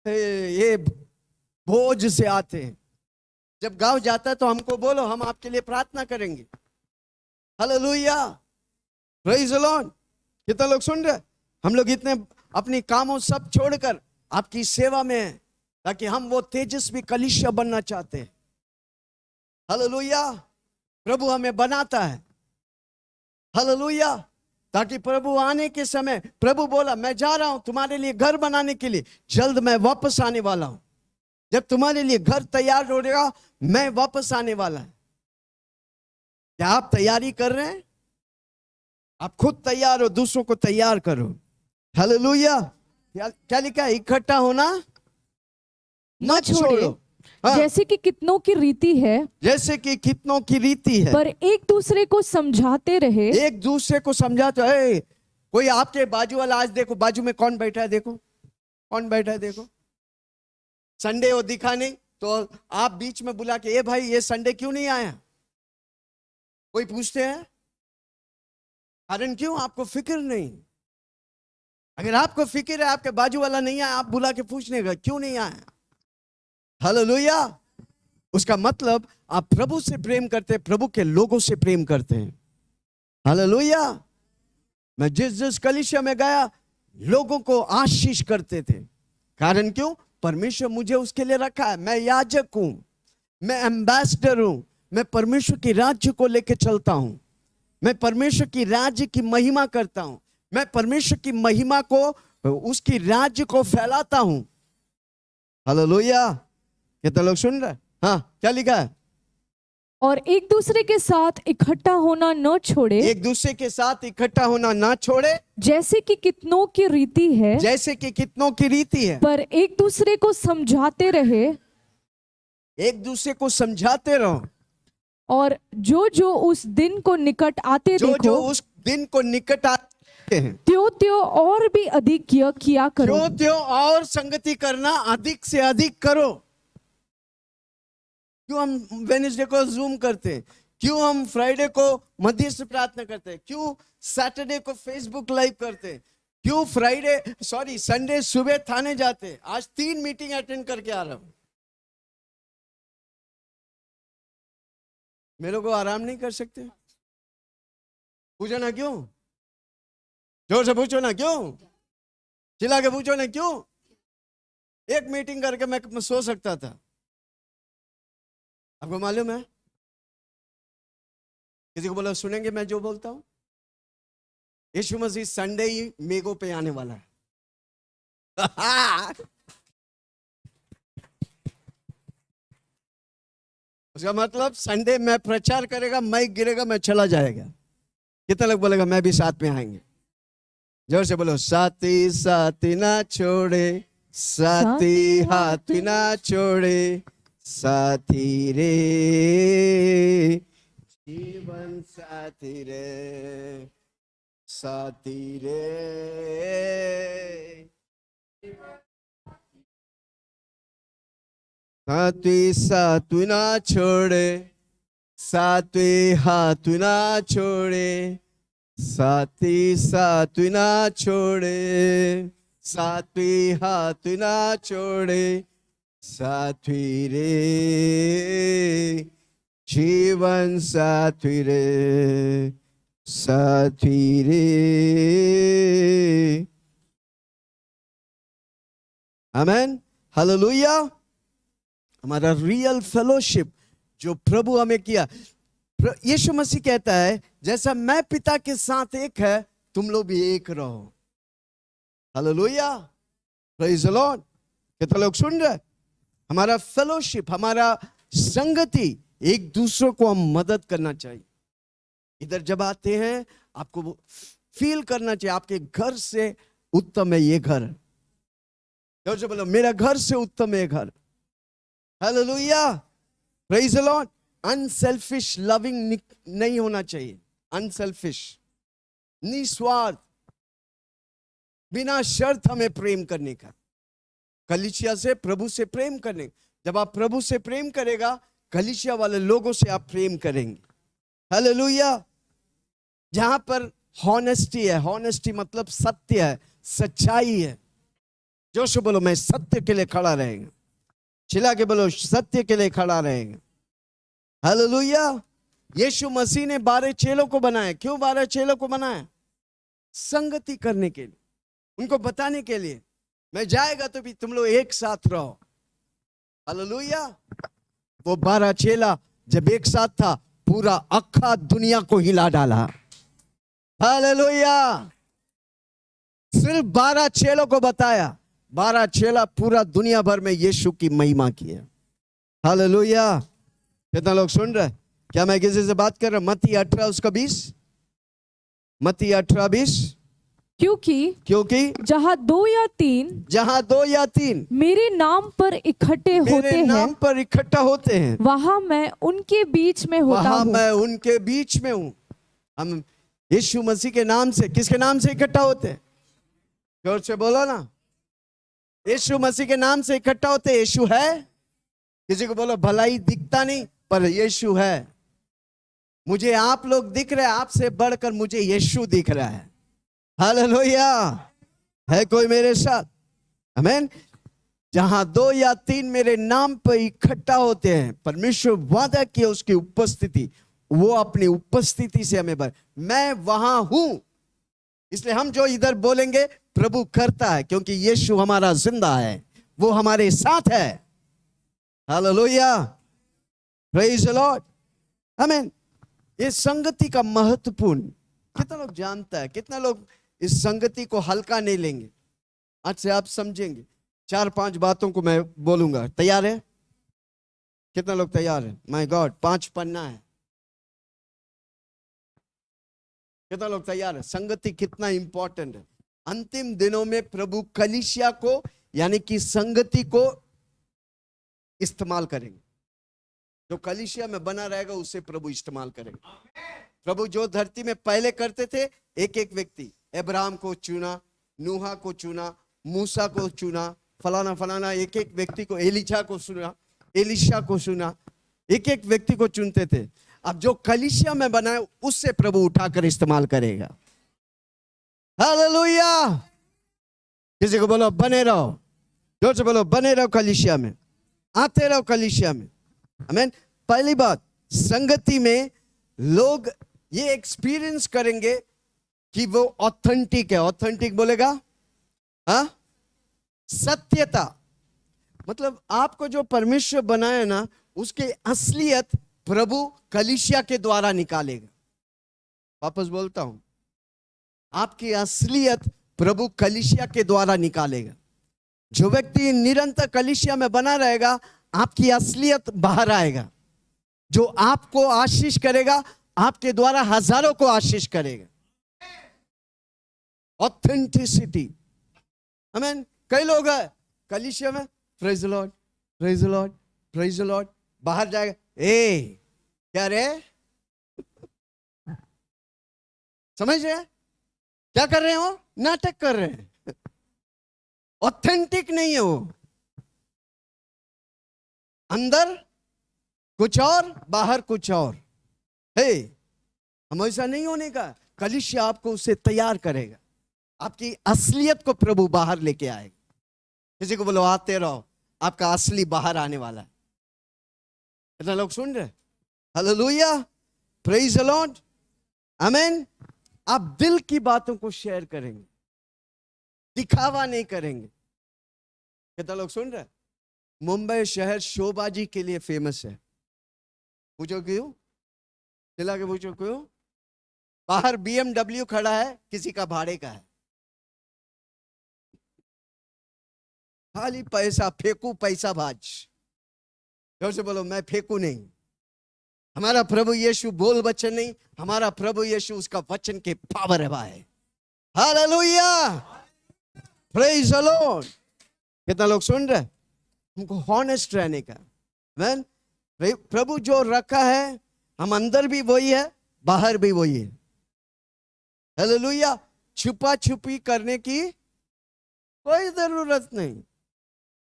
तो ये भोज से आते हैं। जब गांव जाता है तो हमको बोलो, हम आपके लिए प्रार्थना करेंगे। हालेलुया। Praise the Lord. कितना लोग सुन रहे? हम लोग इतने अपनी कामों सब छोड़कर आपकी सेवा में हैं, ताकि हम वो तेजस्वी कलीसिया बनना चाहते हैं। हालेलुया। प्रभु हमें बनाता है। हालेलुया। ताकि प्रभु आने के समय, प्रभु बोला मैं जा रहा हूं तुम्हारे लिए घर बनाने के लिए, जल्द मैं वापस आने वाला हूं। जब तुम्हारे लिए घर तैयार हो जाएगा मैं वापस आने वाला है। क्या आप तैयारी कर रहे हैं? आप खुद तैयार हो, दूसरों को तैयार करो। हालेलुया। क्या लिखा है? इकट्ठा होना मत छोड़ो। हाँ। जैसे कि कितनों की रीति है, जैसे कि कितनों की रीति है, पर एक दूसरे को समझाते रहे। एक दूसरे को समझाते है। कोई आपके बाजू वाला, आज देखो बाजू में कौन बैठा है, देखो कौन बैठा है, देखो। संडे वो दिखा नहीं तो आप बीच में बुला के, ए भाई ये संडे क्यों नहीं आया? कोई पूछते हैं कारण क्यों? आपको फिक्र नहीं। अगर आपको फिक्र है, आपके बाजू वाला नहीं आया, आप बुला के पूछने का क्यों नहीं आया। हालेलुया। उसका मतलब आप प्रभु से प्रेम करते हैं, प्रभु के लोगों से प्रेम करते हैं। हालेलुया। मैं जिस कलीसिया में गया, लोगों को आशीष करते थे। कारण क्यों? परमेश्वर मुझे उसके लिए रखा है। मैं याजक हूं, मैं एम्बेसडर हूं, मैं परमेश्वर की राज्य को लेकर चलता हूं, मैं परमेश्वर की राज्य की महिमा करता हूं, मैं परमेश्वर की महिमा को, उसकी राज्य को फैलाता हूं। हालेलुया। कितने लोग सुन रहे? हाँ, क्या लिखा है? और एक दूसरे के साथ इकट्ठा होना न छोड़े। एक दूसरे के साथ इकट्ठा होना ना छोड़े, जैसे कि कितनों की रीति है, जैसे कि कितनों की रीति है, पर एक दूसरे को समझाते रहे। एक दूसरे को समझाते रहो। और जो जो उस दिन को निकट आते जो देखो, जो उस दिन को निकट आते हैं, त्यों त्यों और भी अधिक यह किया करो। त्यों त्यों और संगति करना अधिक से अधिक करो। क्यों हम वेडनेसडे को जूम करते हैं? क्यों हम फ्राइडे को मध्यस्थ प्रार्थना करते हैं? क्यों सैटरडे को फेसबुक लाइव करते हैं? क्यों संडे सुबह थाने जाते हैं? आज 3 मीटिंग अटेंड करके आ रहा हूं। मेरे को आराम नहीं कर सकते? पूछो ना क्यों? जोर से पूछो ना क्यों? चिल्ला के पूछो ना क्यों? एक मीटिंग करके मैं सो सकता था। आपको मालूम है? किसी को बोला सुनेंगे मैं जो बोलता हूं? यीशु मसीह संडे ही मेगो पे आने वाला है। उसका मतलब संडे में प्रचार करेगा, माइक गिरेगा, मैं चला जाएगा। कितना लोग बोलेगा मैं भी साथ में आएंगे? जोर से बोलो, साथी साथी ना छोड़े, साथी हाथ ना छोड़े, साथी रे जीवन साथी रे, साथी रे। साथी साथ ना छोड़े, साथी हाथ ना छोड़े, साथी साथ ना छोड़े, साथी हाथ ना छोड़े, साथी रे जीवन साथी रे, साथी रे। आमेन। हालेलुया। हमारा रियल फेलोशिप जो प्रभु हमें किया, यीशु मसीह कहता है जैसा मैं पिता के साथ एक है, तुम लोग भी एक रहो। हालेलुया। Praise the Lord. कितने लोग सुन रहे? हमारा फेलोशिप, हमारा संगति, एक दूसरे को हम मदद करना चाहिए। इधर जब आते हैं आपको फील करना चाहिए आपके घर से उत्तम है ये घर। जो बोलो मेरा घर से उत्तम है घर। Hallelujah. Praise the Lord. Unselfish loving नहीं होना चाहिए। अनसेल्फिश, निस्वार्थ, बिना शर्त हमें प्रेम करने का। कलीसिया से, प्रभु से प्रेम करने। जब आप प्रभु से प्रेम करेगा, कलीसिया वाले लोगों से आप प्रेम करेंगे। हालेलुया। जहां पर हॉनेस्टी है, हॉनेस्टी मतलब सत्य है, सच्चाई है। जोर से बोलो मैं सत्य के लिए खड़ा रहेंगे। चिल्ला के बोलो सत्य के लिए खड़ा रहेंगे। हालेलुया। यीशु मसीह ने 12 चेलों को बनाया। क्यों 12 चेलों को बनाया? संगति करने के लिए, उनको बताने के लिए मैं जाएगा तो भी तुम लोग एक साथ रहो। हालेलुया। वो 12 चेला जब एक साथ था, पूरा अक्खा दुनिया को हिला डाला। हालेलुया। सिर्फ 12 चेलों को बताया, 12 चेला पूरा दुनिया भर में यीशु की महिमा की है। हालेलुया। कितना लोग सुन रहे? क्या मैं किसी से बात कर रहा हूं? मत्ती 18:20, मत्ती 18:20। क्योंकि जहाँ 2 या 3 मेरे नाम पर इकट्ठे होते हैं, वहां मैं उनके बीच में होता हूँ। मैं उनके बीच में हूं। हम यीशु मसीह के नाम से, किसके नाम से इकट्ठा होते हैं? जोर से बोलो ना। यीशु मसीह के नाम से इकट्ठा होते हैं। यीशु है। किसी को बोलो भलाई दिखता नहीं, पर यीशु है। मुझे आप लोग दिख रहे हैं, आपसे बढ़कर मुझे यीशु दिख रहा है। हालेलुया। है कोई मेरे साथ? आमीन। जहां 2 या 3 मेरे नाम पर इकट्ठा होते हैं, परमेश्वर वादा किया उसकी उपस्थिति, वो अपनी उपस्थिति से हमें मैं वहां हूं। इसलिए हम जो इधर बोलेंगे प्रभु करता है, क्योंकि यीशु हमारा जिंदा है, वो हमारे साथ है। हालेलुया। Praise the Lord. आमीन। ये संगति का महत्वपूर्ण कितना लोग जानता है? कितना लोग इस संगति को हल्का नहीं लेंगे? आज से आप समझेंगे। 4-5 बातों को मैं बोलूंगा। तैयार है? कितना लोग तैयार है? माय गॉड, 5 पन्ना है। कितना लोग तैयार है? संगति कितना इंपॉर्टेंट है। अंतिम दिनों में प्रभु कलीसिया को, यानी कि संगति को इस्तेमाल करेंगे। जो कलीसिया में बना रहेगा उसे प्रभु इस्तेमाल करेंगे। प्रभु जो धरती में पहले करते थे, एक एक व्यक्ति, अब्राहम को चुना, नूहा को चुना, मूसा को चुना, फलाना फलाना, एक एक व्यक्ति को, एलिशा को चुना, एलिशा को चुना, एक एक व्यक्ति को चुनते थे। अब जो कलीसिया में बना है उससे प्रभु उठाकर इस्तेमाल करेगा। हालेलुया। किसी को बोलो बने रहो। जोर से बोलो बने रहो कलीसिया में, आते रहो कलीसिया में। आमीन। पहली बात, संगति में लोग ये एक्सपीरियंस करेंगे कि वो ऑथेंटिक है। ऑथेंटिक बोलेगा हाँ, सत्यता। मतलब आपको जो परमेश्वर बनाया ना, उसके असलियत प्रभु कलीसिया के द्वारा निकालेगा। वापस बोलता हूं, आपकी असलियत प्रभु कलीसिया के द्वारा निकालेगा। जो व्यक्ति निरंतर कलीसिया में बना रहेगा, आपकी असलियत बाहर आएगा। जो आपको आशीष करेगा, आपके द्वारा हजारों को आशीष करेगा। ऑथेंटिसिटी। आमीन। कई लोग हैं कलीसिया में, praise the Lord, praise the Lord, praise the Lord, बाहर जाएगा, ए क्या रे, समझ रहे? क्या कर रहे हो? नाटक कर रहे हैं। ऑथेंटिक नहीं है वो। अंदर कुछ और, बाहर कुछ और है। हम ऐसा नहीं होने का। कलीसिया आपको उससे तैयार करेगा। आपकी असलियत को प्रभु बाहर लेके आएगा। किसी को बोलो आते रहो, आपका असली बाहर आने वाला है। इतना लोग सुन रहे? हालेलुया। Praise the Lord. आमीन। आप दिल की बातों को शेयर करेंगे, दिखावा नहीं करेंगे। कितना लोग सुन रहे? मुंबई शहर शोबाजी के लिए फेमस है। पूछो क्यों? चिल्ला के पूछो क्यों? बाहर BMW खड़ा है, किसी का भाड़े का है। खाली पैसा फेंकू, पैसा भाज। जोर से बोलो मैं फेंकू नहीं। हमारा प्रभु यीशु बोल वचन नहीं, हमारा प्रभु यीशु उसका वचन के पावर है भाई। हालेलुया। Praise the Lord. कितना लोग सुन रहे? हमको हॉनेस्ट रहने का। मैन प्रभु जो रखा है, हम अंदर भी वही है, बाहर भी वही है। हालेलुया। छुपा छुपी करने की कोई जरूरत नहीं।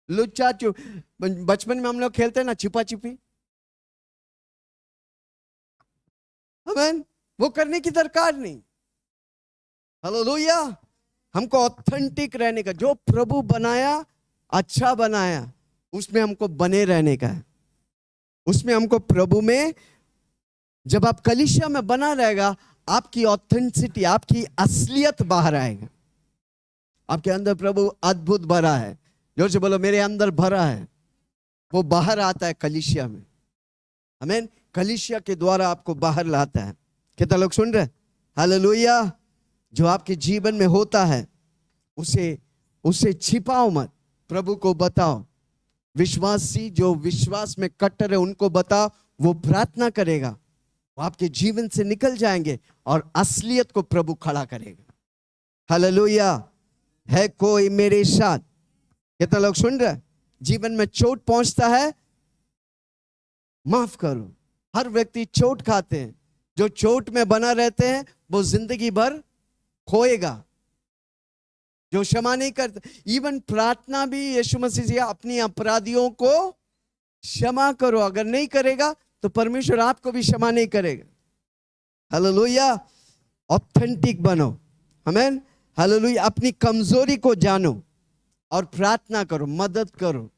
लुच्चा चुप, बचपन में हम लोग खेलते हैं ना छुपा छुपी, आमीन, वो करने की दरकार नहीं। हालेलुया। हमको ऑथेंटिक रहने का, जो प्रभु बनाया, अच्छा बनाया, उसमें हमको बने रहने का है। उसमें हमको प्रभु में, जब आप कलीसिया में बना रहेगा, आपकी ऑथेंटिसिटी, आपकी असलियत बाहर आएगा। आपके अंदर प्रभु अद्भुत भरा है। जोर से बोलो मेरे अंदर भरा है। वो बाहर आता है कलीसिया में। आमीन। कलीसिया के द्वारा आपको बाहर लाता है। कितना लोग सुन रहे हैं? हालेलुया। जो आपके जीवन में होता है उसे छिपाओ मत, प्रभु को बताओ। विश्वासी जो विश्वास में कट्टर है उनको बताओ, वो प्रार्थना करेगा, वो आपके जीवन से निकल जाएंगे और असलियत को प्रभु खड़ा करेगा। हालेलुया। है कोई मेरे साथ? कितना लोग सुन रहे हैं? जीवन में चोट पहुंचता है, माफ करो। हर व्यक्ति चोट खाते हैं। जो चोट में बना रहते हैं वो जिंदगी भर खोएगा। जो क्षमा नहीं करते, इवन प्रार्थना भी यीशु मसीह से अपनी अपराधियों को क्षमा करो, अगर नहीं करेगा तो परमेश्वर आपको भी क्षमा नहीं करेगा। हालेलुया। ऑथेंटिक बनो। आमीन। हालेलुया। अपनी कमजोरी को जानो और प्रार्थना करो, मदद करो,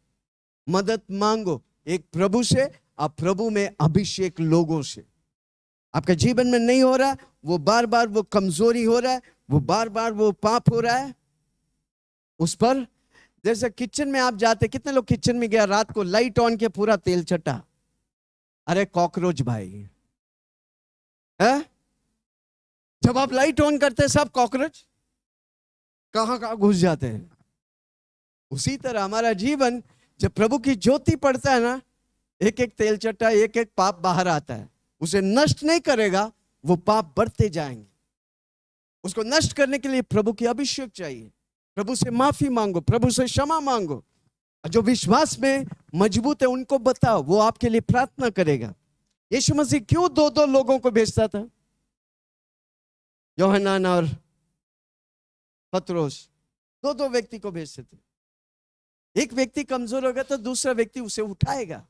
मदद मांगो एक प्रभु से और प्रभु में अभिषेक लोगों से। आपका जीवन में नहीं हो रहा है, वो बार बार वो कमजोरी हो रहा है, वो बार बार वो पाप हो रहा है, उस पर जैसे किचन में आप जाते, कितने लोग किचन में गया रात को लाइट ऑन के पूरा तेल छटा? अरे कॉकरोच भाई है? जब आप लाइट ऑन करते सब कॉकरोच कहां कहां घुस जाते हैं। उसी तरह हमारा जीवन जब प्रभु की ज्योति पड़ता है ना, एक एक तेल चट्टा, एक एक पाप बाहर आता है। उसे नष्ट नहीं करेगा, वो पाप बढ़ते जाएंगे। उसको नष्ट करने के लिए प्रभु की अभिषेक चाहिए। प्रभु से माफी मांगो, प्रभु से क्षमा मांगो। जो विश्वास में मजबूत है उनको बताओ, वो आपके लिए प्रार्थना करेगा। यीशु मसीह क्यों दो दो लोगों को भेजता था? यूहन्ना और पतरस, दो दो व्यक्ति को भेजते थे। एक व्यक्ति कमजोर होगा तो दूसरा व्यक्ति उसे उठाएगा।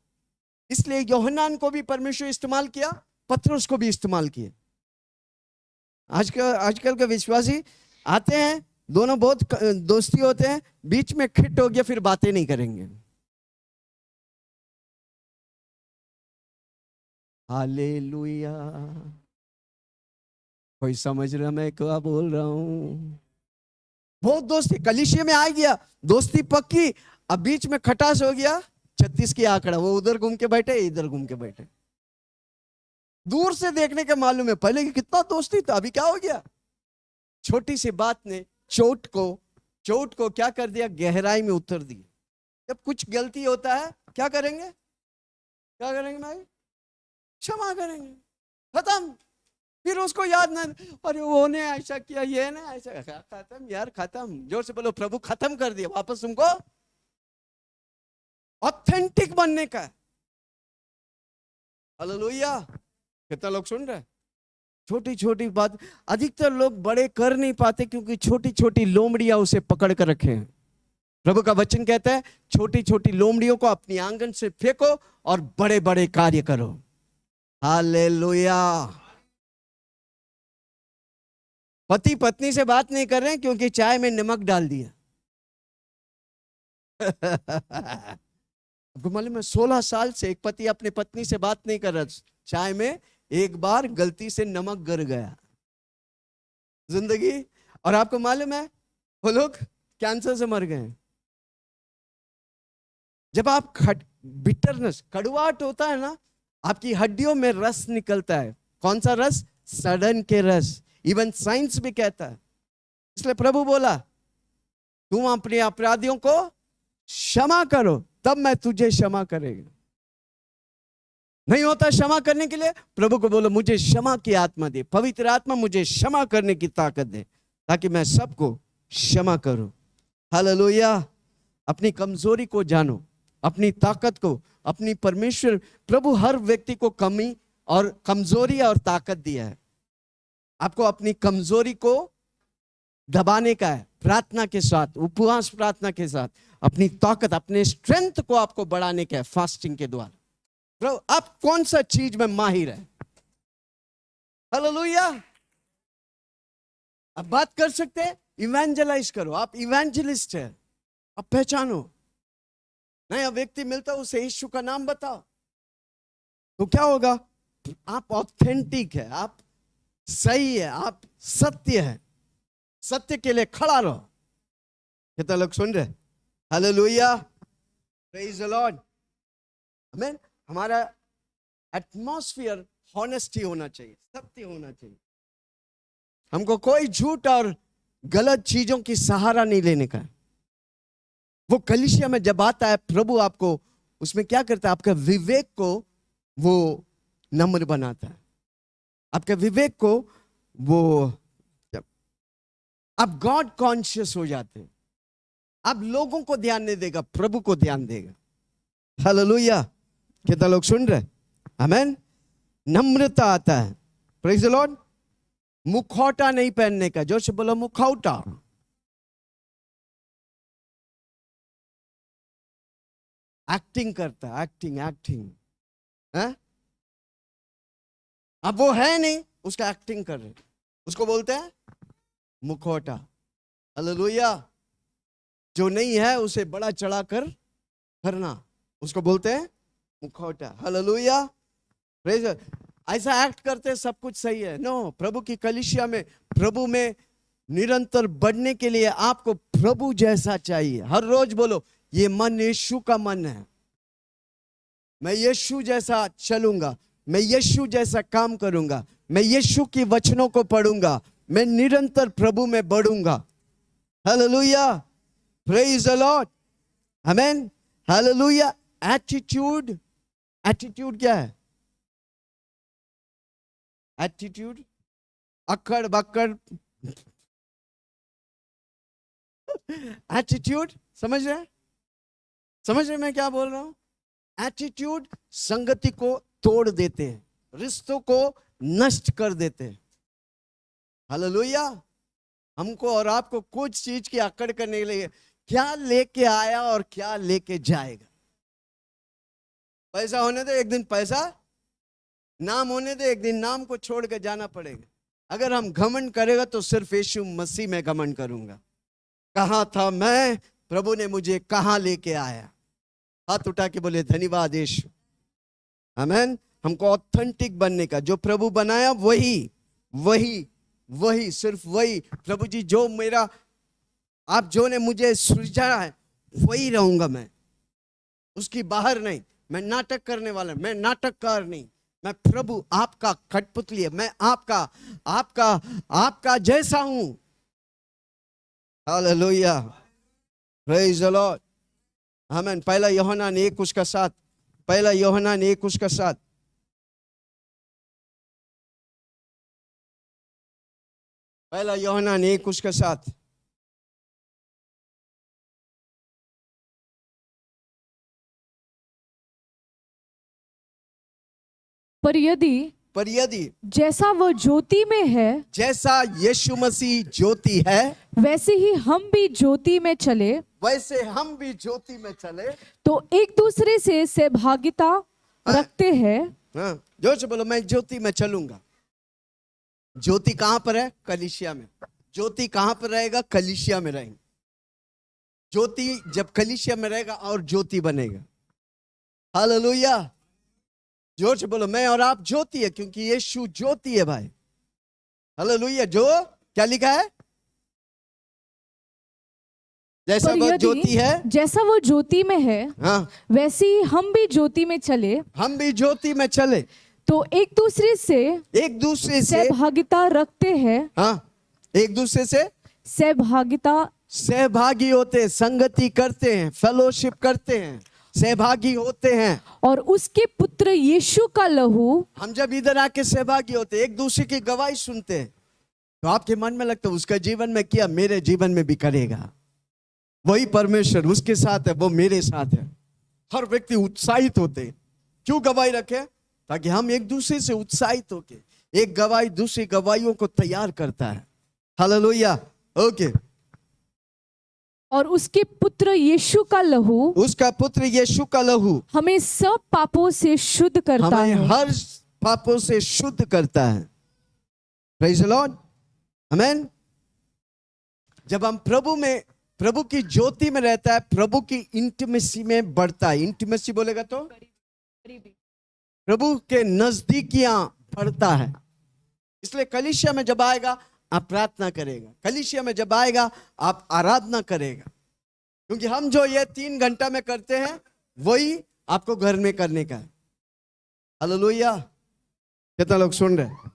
इसलिए यूहन्ना को भी परमेश्वर इस्तेमाल किया, पतरस को भी इस्तेमाल किया। आजकल के विश्वासी आते हैं, दोनों बहुत दोस्ती होते हैं, बीच में खिट हो गया फिर बातें नहीं करेंगे। हालेलुया। कोई समझ रहा मैं क्या बोल रहा हूं? बहुत दोस्ती कलीसिया में आ गया, दोस्ती पक्की, अब बीच में खटास हो गया, 36 की आंकड़ा, वो उधर घूम के बैठे, इधर घूम के बैठे। दूर से देखने के मालूम है पहले कि कितना दोस्ती था, अभी क्या हो गया? छोटी सी बात ने चोट को क्या कर दिया? गहराई में उतर दिया। जब कुछ गलती होता है क्या करेंगे? भाई? क्षमा करेंगे, खत्म। फिर उसको याद ना, अरे वो ने ऐसा किया, ये ने ऐसा, खत्म यार, खत्म। जोर से बोलो, प्रभु खत्म कर दिया, वापस तुमको ऑथेंटिक बनने का। हालेलुया। कितना लोग सुन रहे हैं? छोटी छोटी बात अधिकतर लोग बड़े कर नहीं पाते क्योंकि छोटी छोटी लोमड़ियां उसे पकड़ कर रखे हैं। प्रभु का वचन कहता है छोटी छोटी लोमड़ियों को अपनी आंगन से फेंको और बड़े बड़े कार्य करो। हालेलुया। पति पत्नी से बात नहीं कर रहे हैं क्योंकि चाय में नमक डाल दिया। आपको मालूम है 16 साल से एक पति अपने पत्नी से बात नहीं कर रहा, चाय में एक बार गलती से नमक गिर गया जिंदगी। और आपको मालूम है वो लोग कैंसर से मर गए। जब आप बिटरनेस, कड़वाहट होता है ना, आपकी हड्डियों में रस निकलता है। कौन सा रस? सड़न के रस। इवन साइंस भी कहता है। इसलिए प्रभु बोला तुम अपने अपराधियों को क्षमा करो, तब मैं तुझे क्षमा करेगा। नहीं होता क्षमा करने के लिए, प्रभु को बोलो मुझे क्षमा की आत्मा दे, पवित्र आत्मा मुझे क्षमा करने की ताकत दे, ताकि मैं सबको क्षमा करूं। हालेलुया। अपनी कमजोरी को जानो, अपनी ताकत को, अपनी परमेश्वर प्रभु हर व्यक्ति को कमी और कमजोरी और ताकत दिया है। आपको अपनी कमजोरी को दबाने का है, प्रार्थना के साथ, उपवास प्रार्थना के साथ अपनी ताकत, अपने स्ट्रेंथ को आपको बढ़ाने का है, फास्टिंग के द्वारा। प्रभु आप कौन सा चीज में माहिर है? हालेलुया। आप बात कर सकते हैं, इवेंजलाइज करो। आप इवेंजलिस्ट है, आप पहचानो। नया व्यक्ति मिलता उसे यीशु का नाम बताओ, तो क्या होगा? आप ऑथेंटिक है, आप सही है, आप सत्य है, सत्य के लिए खड़ा रहो। कितना लोग सुन रहे? हालेलुया। Praise the Lord. आमीन। हमारा एटमॉस्फियर हॉनेस्टी होना चाहिए, सत्य होना चाहिए। हमको कोई झूठ और गलत चीजों की सहारा नहीं लेने का। वो कलीसिया में जब आता है, प्रभु आपको उसमें क्या करता है, आपका विवेक को वो नम्र बनाता है, आपके विवेक को वो, आप गॉड कॉन्शियस हो जाते हैं, आप लोगों को ध्यान नहीं देगा, प्रभु को ध्यान देगा। हालेलुया। कितना लोग सुन रहे? आमेन। नम्रता आता है। Praise the Lord. मुखौटा नहीं पहनने का, जोर से बोलो मुखौटा। एक्टिंग करता है, एक्टिंग है? अब वो है नहीं, उसका एक्टिंग कर रहे, उसको बोलते हैं मुखौटा। हालेलुया। जो नहीं है उसे बड़ा चढ़ाकर करना, उसको बोलते हैं मुखौटा। हालेलुया। प्रेज। ऐसा एक्ट करते सब कुछ सही है? नो। प्रभु की कलीसिया में, प्रभु में निरंतर बढ़ने के लिए आपको प्रभु जैसा चाहिए। हर रोज बोलो, ये मन यीशु का मन है, मैं यीशु जैसा चलूंगा, मैं यीशु जैसा काम करूंगा, मैं यीशु की वचनों को पढ़ूंगा, मैं निरंतर प्रभु में बढ़ूंगा। Hallelujah. Praise the Lord. Amen. Hallelujah. Attitude, attitude क्या है? एटीट्यूड अक्कड़ बक्कड़, एटीट्यूड। समझ रहे? समझ रहे मैं क्या बोल रहा हूं? एटीट्यूड संगति को तोड़ देते हैं, रिश्तों को नष्ट कर देते हैं। हालेलुया। हमको और आपको कुछ चीज की अकड़ करने के लिए, क्या लेके आया और क्या लेके जाएगा। पैसा होने दे, एक दिन पैसा, नाम होने दे, एक दिन नाम को छोड़ के जाना पड़ेगा। अगर हम घमंड करेगा तो सिर्फ यीशु मसीह में घमंड करूंगा। कहां था मैं, प्रभु ने मुझे कहां लेके आया। हाथ उठा के बोले धन्यवाद यीशु। आमेन। हमको ऑथेंटिक बनने का, जो प्रभु बनाया वही वही वही, सिर्फ वही। प्रभु जी जो मेरा, आप जो ने मुझे सृजा है वही रहूंगा मैं, उसकी बाहर नहीं। मैं नाटक करने वाला, मैं नाटककार नहीं, मैं प्रभु आपका कठपुतली है, मैं आपका आपका आपका जैसा हूं। Hallelujah. Praise the Lord. Amen. पहला यूहन्ना 1:7, पहला यूहन्ना 1:7। पहला यूहन्ना 1:7। पर यदि जैसा वो ज्योति में है, जैसा यीशु मसीह ज्योति है, वैसे ही हम भी ज्योति में चले, वैसे हम भी ज्योति में चले, तो एक दूसरे से सहभागिता रखते हैं। हाँ, जोर से बोलो, मैं ज्योति में चलूंगा। ज्योति कहां पर है? कलीसिया में। ज्योति कहां पर रहेगा? कलीसिया में रहेंगे। ज्योति जब कलीसिया में रहेगा और ज्योति बनेगा। हालेलुया। जोर से बोलो, मैं और आप ज्योति है, क्योंकि यीशु ज्योति है भाई। हालेलुया। जो क्या लिखा है? जैसा वो ज्योति है, जैसा वो ज्योति में है, हाँ, वैसे ही हम भी ज्योति में चले, हम भी ज्योति में चले, तो एक दूसरे से सहभागिता रखते हैं। हाँ, एक दूसरे से सहभागी होते हैं, संगति करते हैं, फेलोशिप करते हैं, सहभागी होते हैं। और उसके पुत्र यीशु का लहू, हम जब इधर आके सहभागी होते हैं, एक दूसरे की गवाही सुनते हैं, तो आपके मन में लगता है उसका जीवन में किया, मेरे जीवन में भी करेगा। वही परमेश्वर उसके साथ है, वो मेरे साथ है। हर व्यक्ति उत्साहित होते हैं। क्यों गवाही रखे? ताकि हम एक दूसरे से उत्साहित होके, एक गवाही दूसरी गवाहियों को तैयार करता है। हालेलुया। ओके। और उसके पुत्र यीशु का लहू, उसका पुत्र यीशु का लहू हमें सब पापों से शुद्ध करता है, हमें हर पापों से शुद्ध करता है। Praise the Lord. आमेन। जब हम प्रभु की ज्योति में रहता है, प्रभु की इंटीमेसी में बढ़ता है। इंटीमेसी बोलेगा तो प्रभु के नजदीकियां बढ़ता है। इसलिए कलीसिया में जब आएगा आप प्रार्थना करेगा, कलीसिया में जब आएगा आप आराधना करेगा, क्योंकि हम जो ये 3 घंटा में करते हैं वही आपको घर में करने का है। हालेलुया। कितना लोग सुन रहे हैं?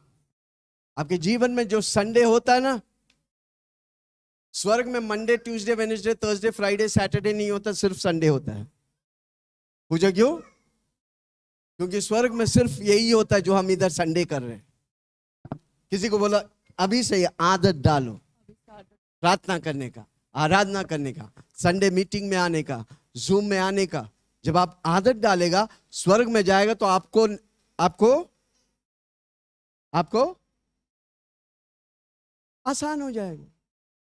आपके जीवन में जो संडे होता है ना, स्वर्ग में Monday, Tuesday, Wednesday, Thursday, Friday, Saturday नहीं होता, सिर्फ संडे होता है। पूछा क्यों? क्योंकि स्वर्ग में सिर्फ यही होता है जो हम इधर संडे कर रहे हैं। किसी को बोला अभी से आदत डालो प्रार्थना करने का, आराधना करने का, संडे मीटिंग में आने का, जूम में आने का। जब आप आदत डालेगा, स्वर्ग में जाएगा तो आपको आपको आपको आसान हो जाएगा।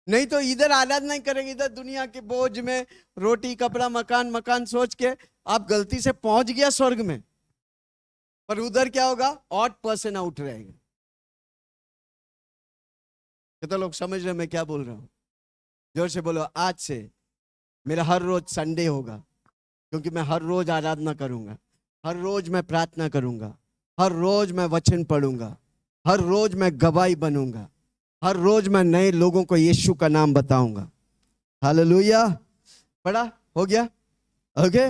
नहीं तो इधर आराधना नहीं करेंगे, इधर दुनिया के बोझ में रोटी कपड़ा मकान मकान सोच के आप गलती से पहुंच गया स्वर्ग में, पर उधर क्या होगा? 8% आउट रहेगा। कितना लोग समझ रहे मैं क्या बोल रहा हूं? जोर से बोलो, आज से मेरा हर रोज संडे होगा, क्योंकि मैं हर रोज आराधना करूंगा, हर रोज मैं प्रार्थना करूंगा, हर रोज मैं वचन पढ़ूंगा, हर रोज मैं गवाही बनूंगा, हर रोज मैं नए लोगों को यीशु का नाम बताऊंगा। हालेलुया। पढ़ा? हो गया? Okay,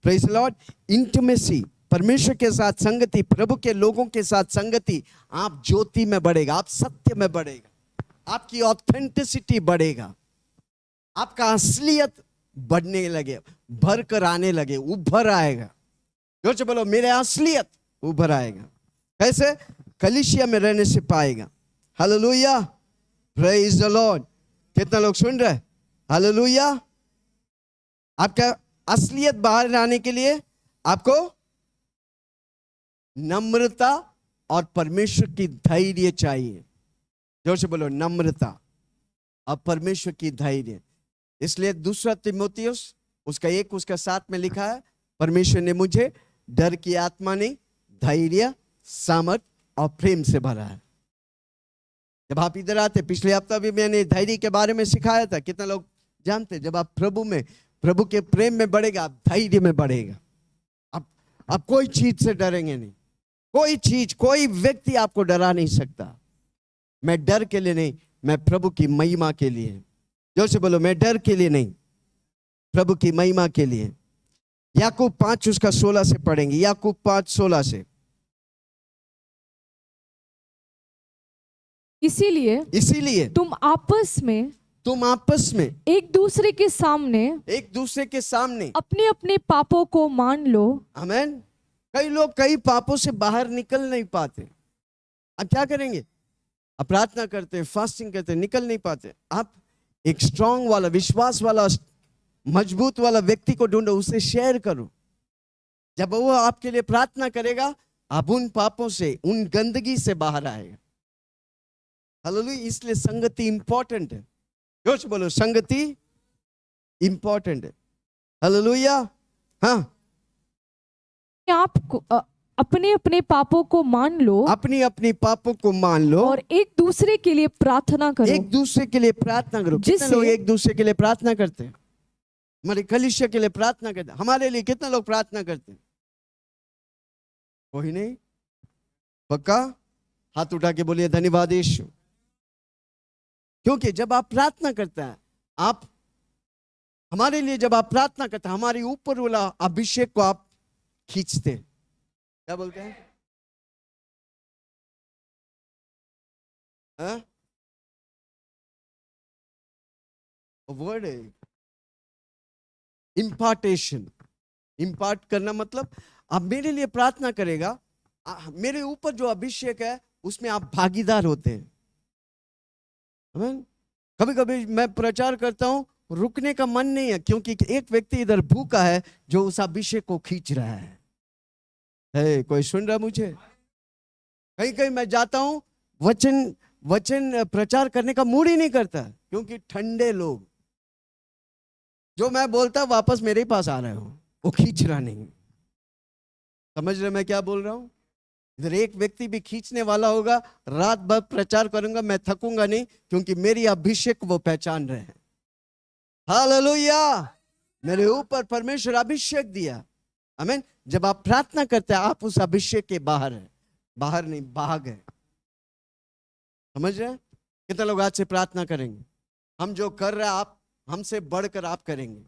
praise the Lord. Intimacy, परमेश्वर के साथ संगति, प्रभु के लोगों के साथ संगति, आप ज्योति में बढ़ेगा, आप सत्य में बढ़ेगा, आपकी ऑथेंटिसिटी बढ़ेगा, आपका असलियत बढ़ने लगे, भर कर आने लगे, उभर आएगा। जोर से बोलो, मेरे असलियत उभर आएगा। कैसे? कलीसिया में रहने से पाएगा। Hallelujah, praise the Lord. कितना लोग सुन रहे? हालेलुया। आपका असलियत बाहर आने के लिए आपको नम्रता और परमेश्वर की धैर्य चाहिए। जोर से बोलो, नम्रता और परमेश्वर की धैर्य। इसलिए दूसरा तीमुथियुस उसका 1 उसका 7 में लिखा है, परमेश्वर ने मुझे डर की आत्मा नहीं, धैर्य, सामर्थ और प्रेम से भरा है। जब आप इधर आते, पिछले हफ्ता भी मैंने धैर्य के बारे में सिखाया था। कितना लोग जानते? जब आप प्रभु में, प्रभु के प्रेम में बढ़ेगा, आप धैर्य में बढ़ेगा। आप कोई चीज से डरेंगे नहीं, कोई चीज, कोई व्यक्ति आपको डरा नहीं सकता। मैं डर के लिए नहीं, मैं प्रभु की महिमा के लिए। जोर से बोलो, मैं डर के लिए नहीं, प्रभु की महिमा के लिए। याकूब 5 उसका 16 से पढ़ेंगे। याकूब 5:16 से। इसीलिए तुम आपस में एक दूसरे के सामने अपने अपने पापों को मान लो। आमीन। कई लोग कई पापों से बाहर निकल नहीं पाते। अब क्या करेंगे? आप प्रार्थना करते हैं, फास्टिंग करते हैं, निकल नहीं पाते। आप एक स्ट्रांग वाला, विश्वास वाला, मजबूत वाला व्यक्ति को ढूंढो, उससे शेयर करो। जब वो आपके लिए प्रार्थना करेगा, आप उन पापों से, उन गंदगी से बाहर आएगा। हालेलुया। इसलिए संगति इंपॉर्टेंट है। जोर से बोलो, संगति इंपॉर्टेंट है। हालेलुया। हाँ, आपको अपने अपने पापों को मान लो, अपनी अपनी पापों को मान लो, और एक दूसरे के लिए प्रार्थना करो। एक दूसरे के लिए प्रार्थना करो। कितने लोग एक दूसरे के लिए प्रार्थना करते हैं? हमारे कलीसिया के लिए प्रार्थना करते हैं। हमारे लिए कितने लोग प्रार्थना करते हैं? कोई नहीं? पक्का? हाथ उठा के बोलिए, धन्यवाद यीशु। क्योंकि जब आप प्रार्थना करते हैं, आप हमारे लिए जब आप प्रार्थना करते हैं, हमारे ऊपर वाला अभिषेक को आप खींचते हैं। क्या बोलते हैं? वर्ड है इम्पार्टेशन। इम्पार्ट करना मतलब आप मेरे लिए प्रार्थना करेगा, मेरे ऊपर जो अभिषेक है उसमें आप भागीदार होते हैं। कभी कभी मैं प्रचार करता हूं, रुकने का मन नहीं है, क्योंकि एक व्यक्ति इधर भूखा है जो उस अभिषेक को खींच रहा है। कोई सुन रहा मुझे? कहीं कहीं मैं जाता हूं, वचन प्रचार करने का मूड ही नहीं करता, क्योंकि ठंडे लोग, जो मैं बोलता वापस मेरे ही पास आ रहे हो, वो खींच रहा नहीं। समझ रहे मैं क्या बोल रहा हूं? इधर एक व्यक्ति भी खींचने वाला होगा, रात भर प्रचार करूंगा, मैं थकूंगा नहीं, क्योंकि मेरी अभिषेक वो पहचान रहे हैं। हालेलुया। मेरे ऊपर परमेश्वर अभिषेक दिया। आमीन। जब आप प्रार्थना करते हैं, आप उस अभिषेक के बाहर है, बाहर नहीं, भाग है। समझ रहे हैं? कितने लोग आज से प्रार्थना करेंगे? हम जो कर रहे हैं, आप हमसे बढ़कर आप करेंगे।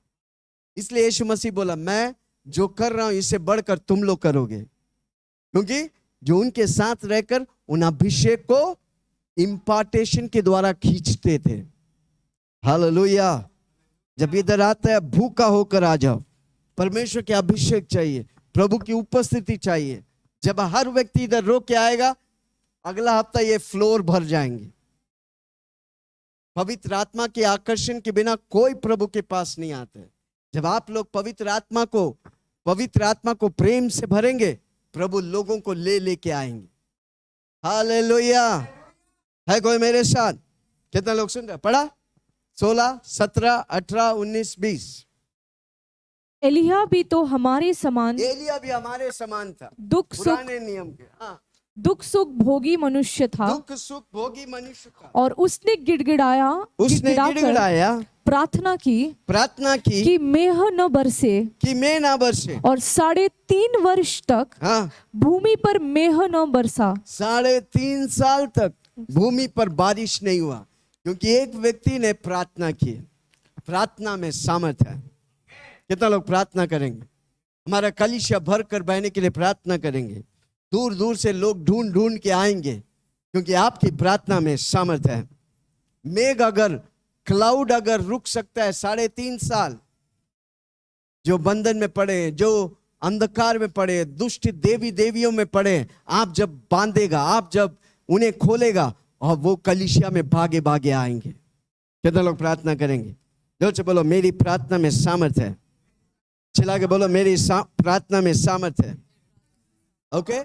इसलिए यीशु मसीह बोला, मैं जो कर रहा हूं इससे बढ़कर तुम लोग करोगे। क्योंकि जो उनके साथ रहकर उन अभिषेक को इम्पार्टेशन के द्वारा खींचते थे। हालेलुया। जब इधर आता है भूखा होकर आ जाओ, परमेश्वर के अभिषेक चाहिए, प्रभु की उपस्थिति चाहिए। जब हर व्यक्ति इधर रो के आएगा, अगला हफ्ता ये फ्लोर भर जाएंगे। पवित्र आत्मा के आकर्षण के बिना कोई प्रभु के पास नहीं आता है। जब आप लोग पवित्र आत्मा को प्रेम से भरेंगे, प्रभु लोगों को ले लेके आएंगे। हालेलुया। है कोई मेरे साथ? कितना लोग सुन रहे? पढ़ा 16, 17, 18, 19, 20। एलिया भी तो हमारे समान, एलिया भी हमारे समान था, दुख सुख पुराने नियम के। हाँ, दुख सुख भोगी मनुष्य था, दुख सुख भोगी मनुष्य था। और उसने गिड़गिड़ाया, प्रार्थना की कि मेह न बरसे, और 3.5 वर्ष तक हाँ, भूमि पर मेह न बरसा। 3.5 साल तक भूमि पर बारिश नहीं हुआ, क्योंकि एक व्यक्ति ने प्रार्थना की। प्रार्थना में सामर्थ है। कितना लोग प्रार्थना करेंगे? हमारा कलीसिया भर कर बहने के लिए प्रार्थना करेंगे। दूर दूर से लोग ढूंढ ढूंढ के आएंगे, क्योंकि आपकी प्रार्थना में सामर्थ है। मेघ क्लाउड अगर रुक सकता है 3.5 साल, जो बंधन में पड़े, जो अंधकार में पड़े, दुष्ट देवी देवियों में पड़े, आप जब बांधेगा, आप जब उन्हें खोलेगा, और वो कलीसिया में भागे भागे आएंगे। कितना लोग प्रार्थना करेंगे? जोर से बोलो, मेरी प्रार्थना में सामर्थ है। चिल्ला के बोलो, मेरी प्रार्थना में सामर्थ है। ओके,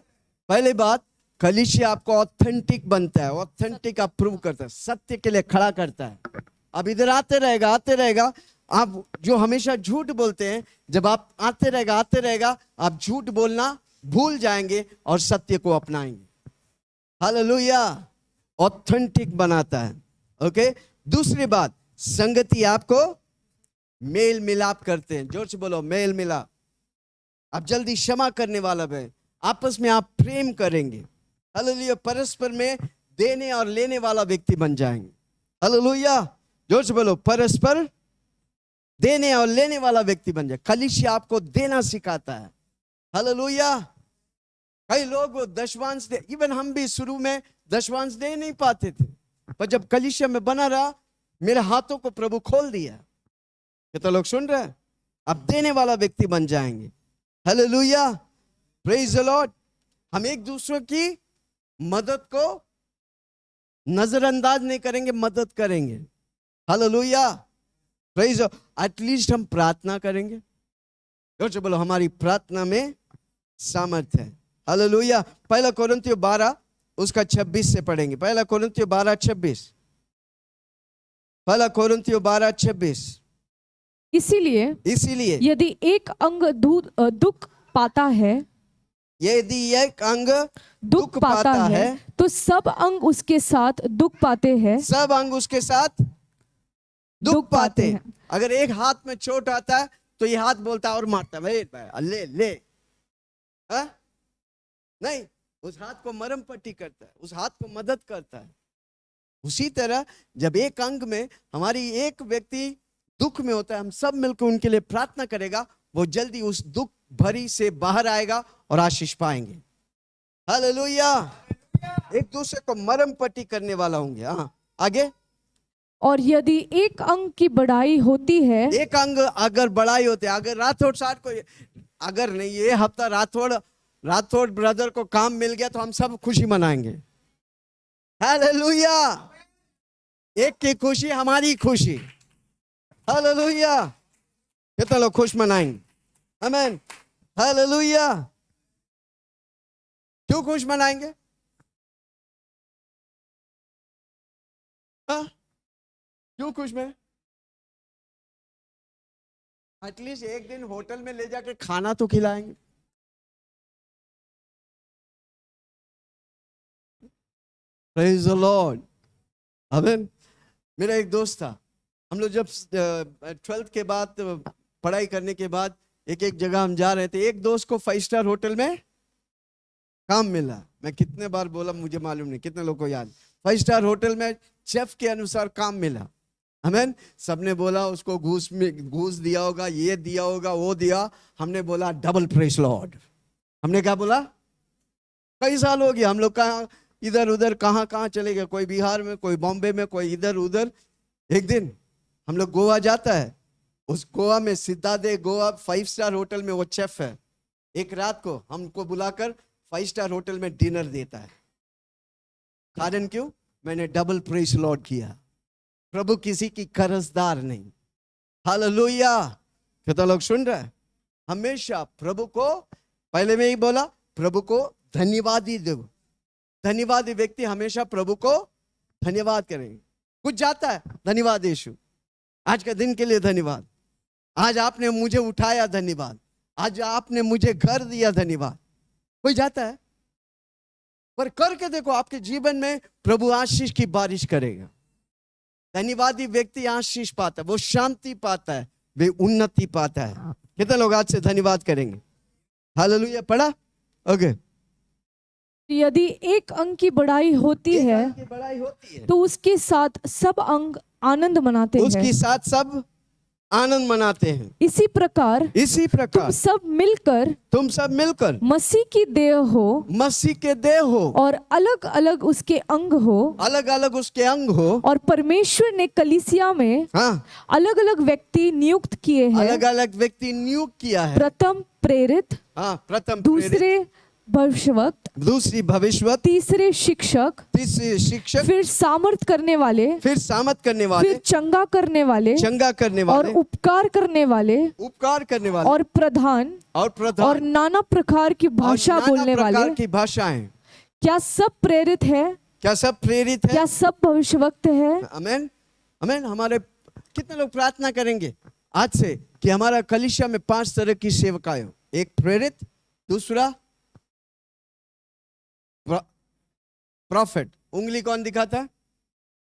पहली बात, कलीसिया आपको ऑथेंटिक बनता है, ऑथेंटिक अप्रूव करता है, सत्य के लिए खड़ा करता है। अब इधर आते रहेगा। आप जो हमेशा झूठ बोलते हैं, जब आप आते रहेगा, आप झूठ बोलना भूल जाएंगे और सत्य को अपनाएंगे। हालेलुया। ऑथेंटिक बनाता है। ओके, दूसरी बात, संगति आपको मेल मिलाप करते हैं। जोर से बोलो, मेल मिलाप। आप जल्दी क्षमा करने वाला है, आपस में आप प्रेम करेंगे। हालेलुया। परस्पर में देने और लेने वाला व्यक्ति बन जाएंगे। हालेलुया। जोर से बोलो, परस्पर देने और लेने वाला व्यक्ति बन जाए। कलीसिया आपको देना सिखाता है। हालेलुया। कई लोग दशवांश दे, इवन हम भी शुरू में दशवांश दे नहीं पाते थे, पर जब कलीसिया में बना रहा, मेरे हाथों को प्रभु खोल दिया। कितना लोग सुन रहे हैं? अब देने वाला व्यक्ति बन जाएंगे। हालेलुया। Praise the Lord. हम एक दूसरे की मदद को नजरअंदाज नहीं करेंगे, मदद करेंगे। हालेलुया। प्रेज। एटलीस्ट हम प्रार्थना करेंगे। जो बोलो, हमारी प्रार्थना में सामर्थ है। हालेलुया। 1 कोरिन्थियों 12 उसका 26 से पढ़ेंगे। 1 कोरिन्थियों 12:26। 1 कोरिन्थियों 12:26। इसीलिए यदि एक अंग दुख पाता है, यदि एक अंग दुख पाता है, तो सब अंग उसके साथ दुख पाते हैं। सब अंग उसके साथ दुख पाते हैं। अगर एक हाथ में चोट आता है, तो ये हाथ बोलता है और मारता है, भाई ले। हा? नहीं, उस हाथ को मरहम पट्टी करता है, उस हाथ को मदद करता है। उसी तरह जब एक अंग में हमारी एक व्यक्ति दुख में होता है, हम सब मिलकर उनके लिए प्रार्थना करेगा, वो जल्दी उस दुख भरी से बाहर आएगा और आशीष पाएंगे। हालेलुया। एक दूसरे को मरहम पट्टी करने वाला होंगे। हाँ, आगे। और यदि एक अंग की बढ़ाई होती है, एक अंग अगर बढ़ाई होती है, अगर राठौड़ साहब को, अगर नहीं ये हफ्ता राठौड़ ब्रदर को काम मिल गया, तो हम सब खुशी मनाएंगे। हालेलुया। एक की खुशी हमारी खुशी। हालेलुया। कितना लोग खुश मनाएंगे? आमीन। हालेलुया। क्यों खुश मनाएंगे? हाँ? क्यों खुश में? एटलीस्ट एक दिन होटल में ले जाके खाना तो खिलाएंगे। Praise the Lord. आमीन। मेरा एक दोस्त था, हम लोग जब 12th के बाद पढ़ाई करने के बाद एक जगह हम जा रहे थे, एक दोस्त को 5 स्टार होटल में काम मिला। मैं कितने बार बोला मुझे मालूम नहीं, कितने लोगों को याद। 5 स्टार होटल में शेफ के अनुसार काम मिला। आमीन। सबने बोला उसको घूस दिया होगा, ये दिया होगा, वो दिया। हमने बोला डबल प्रेज लॉर्ड। हमने क्या बोला? कई साल हो गया, हम लोग कहाँ इधर उधर कहाँ कहाँ चले गए, कोई बिहार में, कोई बॉम्बे में, कोई इधर उधर। एक दिन हम लोग गोवा जाता है, उस गोवा में सिद्धादे गोवा 5 स्टार होटल में वो शेफ है, एक रात को हमको बुलाकर 5 स्टार होटल में डिनर देता है। कारण क्यों? मैंने डबल प्रेज लॉर्ड किया। प्रभु किसी की कर्जदार नहीं। हालेलुया। कितना लोग सुन रहे हैं? हमेशा प्रभु को, पहले में ही बोला, प्रभु को धन्यवादी दो। धन्यवादी व्यक्ति हमेशा प्रभु को धन्यवाद करेंगे। कुछ जाता है, धन्यवाद यीशु, आज के दिन के लिए धन्यवाद, आज आपने मुझे उठाया, धन्यवाद, आज आपने मुझे घर दिया, धन्यवाद। कोई जाता है, पर करके देखो, आपके जीवन में प्रभु आशीष की बारिश करेगा। धन्यवादी व्यक्ति आशीष पाता है, वो शांति पाता है, वे उन्नति पाता है। कितने लोग आज से धन्यवाद करेंगे? हालेलुया। पढ़ा? ओके। यदि एक अंग की बढ़ाई होती है तो उसके साथ सब अंग आनंद मनाते हैं। उसके साथ सब आनंद मनाते हैं। इसी प्रकार तुम सब मिलकर मसीह की देह हो, मसीह के देह हो, और अलग अलग उसके अंग हो, अलग अलग उसके अंग हो। और परमेश्वर ने कलीसिया में अलग अलग व्यक्ति नियुक्त किए हैं, अलग अलग व्यक्ति नियुक्त किया है। प्रथम प्रेरित, दूसरे भविष्यवक्ता, दूसरी भविष्यवक्ता, तीसरे शिक्षक, फिर सामर्थ करने वाले, फिर चंगा करने वाले, और उपकार करने वाले, और प्रधान, और नाना प्रकार की भाषा बोलने वाले। की भाषाएं। क्या सब प्रेरित है? क्या सब प्रेरित है? क्या सब भविष्यवक्ता है? आमेन, आमेन। हमारे कितने लोग प्रार्थना करेंगे आज से कि हमारा कलीसिया में 5 तरह की सेवकाएं, एक प्रेरित, दूसरा प्रॉफिट। उंगली कौन दिखाता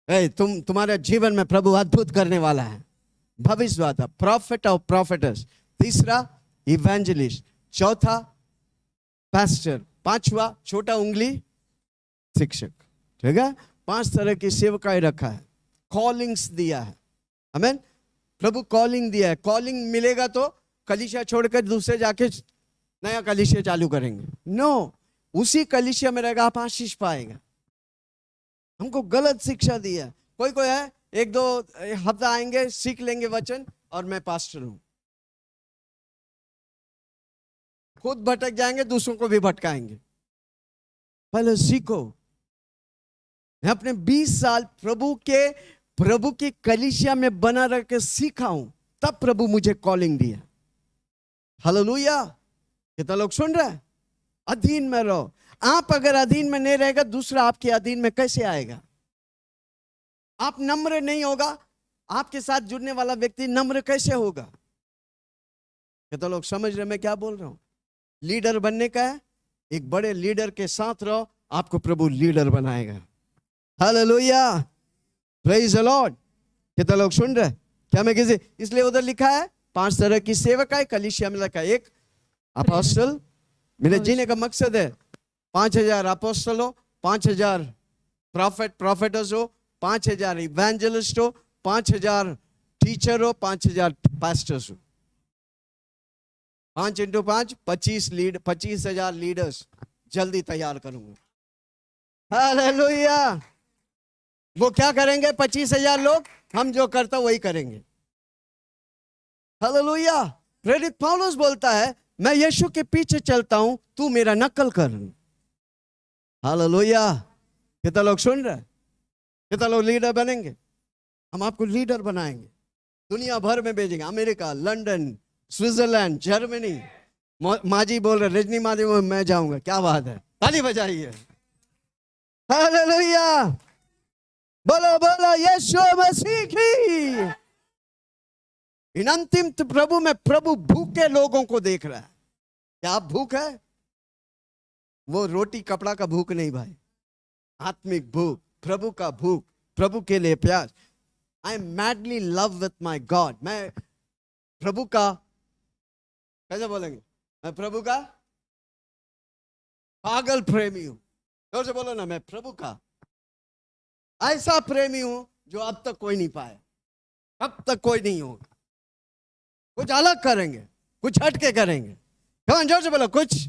है? तुम्हारे जीवन में प्रभु अद्भुत करने वाला है, भविष्यवक्ता, प्रॉफिट और प्रॉफिटर्स। तीसरा इवेंजलिस्ट, चौथा पास्टर, पांचवा छोटा उंगली शिक्षक। ठीक है, 5 तरह की सेवकाएं रखा है, कॉलिंग्स दिया है। आमीन। प्रभु कॉलिंग दिया है। कॉलिंग मिलेगा तो कलीसिया छोड़कर दूसरे जाके नया कलीसिया चालू करेंगे? नो, उसी कलीसिया में रहेगा, आप आशीष पाएगा। हमको गलत शिक्षा दिया। कोई है, 1-2 हफ्ता आएंगे, सीख लेंगे वचन, और मैं पास्टर हूं। खुद भटक जाएंगे, दूसरों को भी भटकाएंगे। पहले सीखो। मैं अपने 20 साल प्रभु की कलीसिया में बना रह के सीखा हूं, तब प्रभु मुझे कॉलिंग दिया। हालेलुया। कितना लोग सुन रहे हैं? अधीन में रहो। आप अगर अधीन में नहीं रहेगा, दूसरा आपके अधीन में कैसे आएगा? आप नम्र नहीं होगा, आपके साथ जुड़ने वाला व्यक्ति नम्र कैसे होगा? कितना लोग समझ रहे मैं क्या बोल रहा हूं? लीडर बनने का है, एक बड़े लीडर के साथ रहो, आपको प्रभु लीडर बनाएगा। Hallelujah, praise the Lord. कितना लोग सुन रहे? क्या मैं किसी, इसलिए उधर लिखा है 5 तरह की सेवक है, कलीसिया में लिखा है। एक अपोस्टल, मेरे जीने का मकसद है 5000 अपोस्टल हो, 5000 प्रॉफिटर्स हो, 5000 इवेंजलिस्ट हो, 5000 टीचर हो, 5000 पास्टर्स हो। 5 × 5 25,000 लीडर्स जल्दी तैयार करूंगा। हालेलुया। वो क्या करेंगे? 25,000 लोग, हम जो करता वही करेंगे। हालेलुया। प्रेरित पौलुस बोलता है, मैं यीशु के पीछे चलता हूं, तू मेरा नकल कर। हालेलुया। कितना लोग सुन रहे? कितना लोग लीडर बनेंगे? हम आपको लीडर बनाएंगे, दुनिया भर में भेजेंगे, अमेरिका, लंदन, स्विट्जरलैंड, जर्मनी। माजी बोल रहे, रजनी माजी, मैं जाऊंगा। क्या बात है, ताली बजाइए। हालेलुया। बोलो बोलो यीशु मसीह की। इन अंतिम प्रभु में प्रभु भूखे लोगों को देख रहा है। क्या आप भूख है? वो रोटी कपड़ा का भूख नहीं भाई, आत्मिक भूख, प्रभु का भूख, प्रभु के लिए प्यास। I am madly love with my God. मैं प्रभु का, कैसे बोलेंगे, मैं प्रभु का पागल प्रेमी हूं। जोर से बोलो ना, मैं प्रभु का ऐसा प्रेमी हूं जो अब तक कोई नहीं पाया, अब तक कोई नहीं होगा। कुछ अलग करेंगे, कुछ हटके करेंगे। कौन? जोर से बोलो, कुछ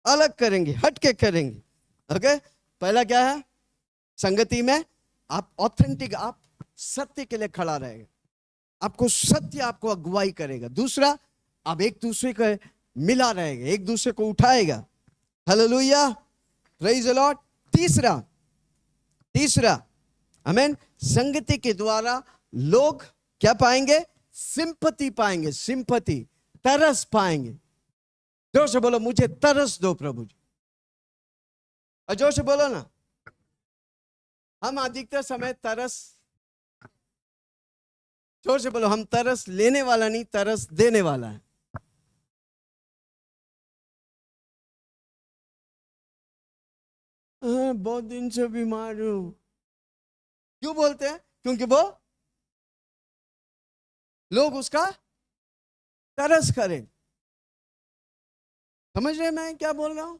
अलग करेंगे, हटके करेंगे। ओके, पहला क्या है? संगति में आप ऑथेंटिक, आप सत्य के लिए खड़ा रहेगा, आपको सत्य आपको अगुवाई करेगा। दूसरा, आप एक दूसरे को मिला रहेगा, एक दूसरे को उठाएगा। Hallelujah, praise the Lord. तीसरा आमीन, संगति के द्वारा लोग क्या पाएंगे? सिंपैथी पाएंगे, सिंपैथी, तरस पाएंगे। जोर से बोलो, मुझे तरस दो प्रभु जी। और जोर से बोलो ना, हम अधिकतर समय तरस, जोर से बोलो, हम तरस लेने वाला नहीं, तरस देने वाला है। बहुत दिन से बीमार हूं, क्यों बोलते हैं? क्योंकि वो लोग उसका तरस करें। समझ रहे मैं क्या बोल रहा हूं?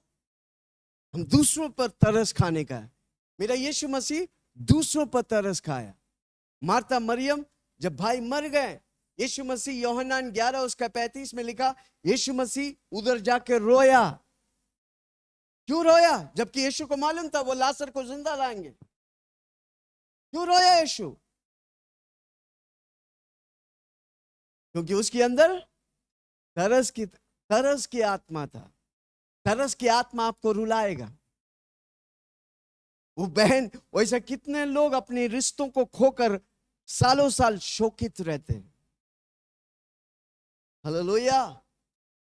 हम दूसरों पर तरस खाने का है। मेरा यीशु मसीह दूसरों पर तरस खाया। मार्था मरियम, जब भाई मर गए, यीशु मसीह, यूहन्ना 11 उसका 35 में लिखा, यीशु मसीह उधर जाके रोया। क्यों रोया? जबकि यीशु को मालूम था वो लाजर को जिंदा लाएंगे। क्यों रोया यीशु? क्योंकि उसके अंदर तरस की आत्मा था। तरस की आत्मा आपको रुलाएगा। वो बहन, वैसे कितने लोग अपने रिश्तों को खोकर सालों साल शोकित रहते हैं। हालेलुया,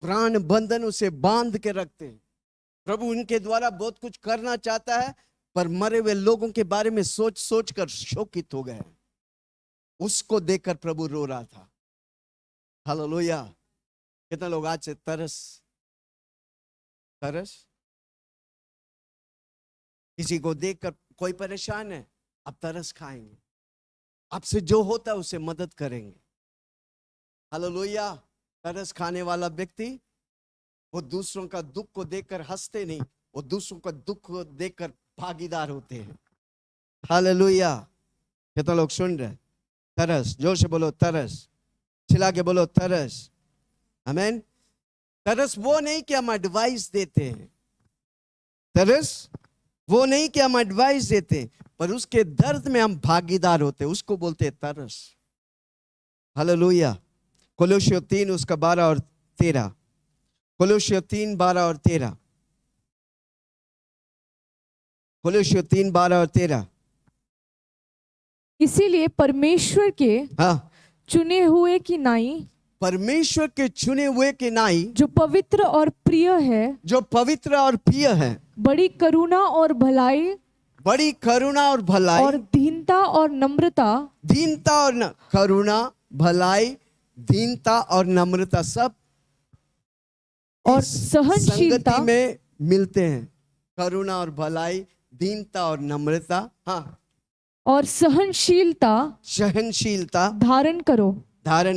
प्राण बंधन उसे बांध के रखते हैं। प्रभु उनके द्वारा बहुत कुछ करना चाहता है, पर मरे हुए लोगों के बारे में सोच सोच कर शोकित हो गए। उसको देखकर प्रभु रो रहा था। हालेलुया, कितने लोग आज से तरस किसी को देखकर कोई परेशान है, आप तरस खाएंगे, आपसे जो होता है उसे मदद करेंगे। हालेलुया, तरस खाने वाला व्यक्ति, वो दूसरों का दुख को देखकर हंसते नहीं, वो दूसरों का दुख को देखकर भागीदार होते हैं। हालेलुया, कितने लोग सुन रहे? तरस, जोर से बोलो तरस, चिल्ला के बोलो तरस। आमीन। तरस वो नहीं कि हम एडवाइस देते हैं, तरस वो नहीं कि हम एडवाइस देते हैं, पर उसके दर्द में हम भागीदार होते हैं, उसको बोलते हैं तरस। हालेलुया। कोलोसियों 3 उसका 12 और 13, कोलोसियों 3 12 और 13, कोलोसियों 3 12 और 13। इसीलिए परमेश्वर के चुने हुए की नाई, परमेश्वर के चुने हुए के नाई, जो पवित्र और प्रिय है, जो पवित्र और प्रिय है, बड़ी करुणा और भलाई, बड़ी करुणा और भलाई, और दीनता और नम्रता, दीनता और करुणा, भलाई, दीनता और नम्रता, सब और सहनशीलता में मिलते हैं। करुणा और भलाई, दीनता और नम्रता, हाँ, और सहनशीलता धारण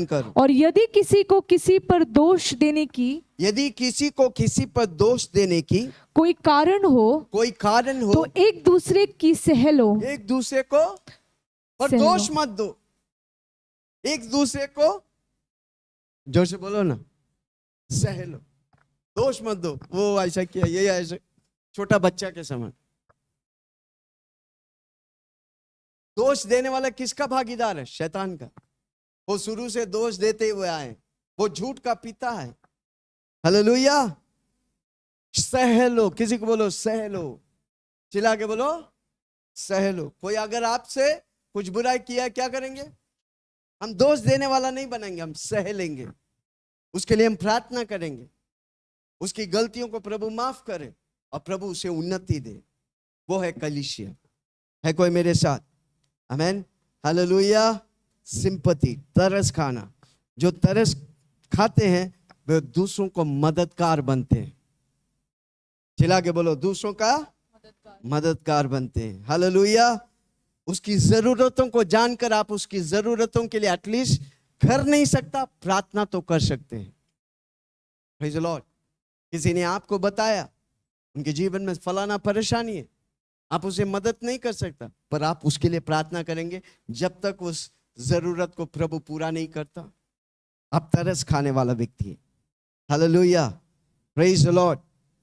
करो। और यदि किसी को किसी पर दोष देने की, कोई कारण हो, तो एक दूसरे की सह लो। एक दूसरे को पर दोष मत दो, एक दूसरे को, जोर से बोलो ना, सह लो, दोष मत दो। वो ऐसा किया, ये ऐसा, छोटा बच्चा के समान। दोष देने वाला किसका भागीदार है? शैतान का। वो शुरू से दोष देते हुए आए, वो झूठ का पिता है। हालेलुया। सह लो, किसी को बोलो सह लो, चिल्ला के बोलो सह लो। कोई अगर आपसे कुछ बुराई किया, क्या करेंगे? हम दोष देने वाला नहीं बनेंगे, हम सह लेंगे, उसके लिए हम प्रार्थना करेंगे, उसकी गलतियों को प्रभु माफ करे और प्रभु उसे उन्नति दे। वो है कलीसिया। है कोई मेरे साथ? आमीन, हालेलुया। सिंपैथी, तरस खाना। जो तरस खाते हैं वे दूसरों को मददगार बनते हैं। चिल्ला के बोलो, दूसरों का मददगार बनते हैं। हालेलुया। उसकी जरूरतों को जानकर आप उसकी जरूरतों के लिए एटलीस्ट कर नहीं सकता, प्रार्थना तो कर सकते हैं। Praise the Lord. किसी ने आपको बताया उनके जीवन में फलाना परेशानी है, आप उसे मदद नहीं कर सकता, पर आप उसके लिए प्रार्थना करेंगे जब तक उस जरूरत को प्रभु पूरा नहीं करता। आप तरस खाने वाला व्यक्ति है। Hallelujah, praise the Lord.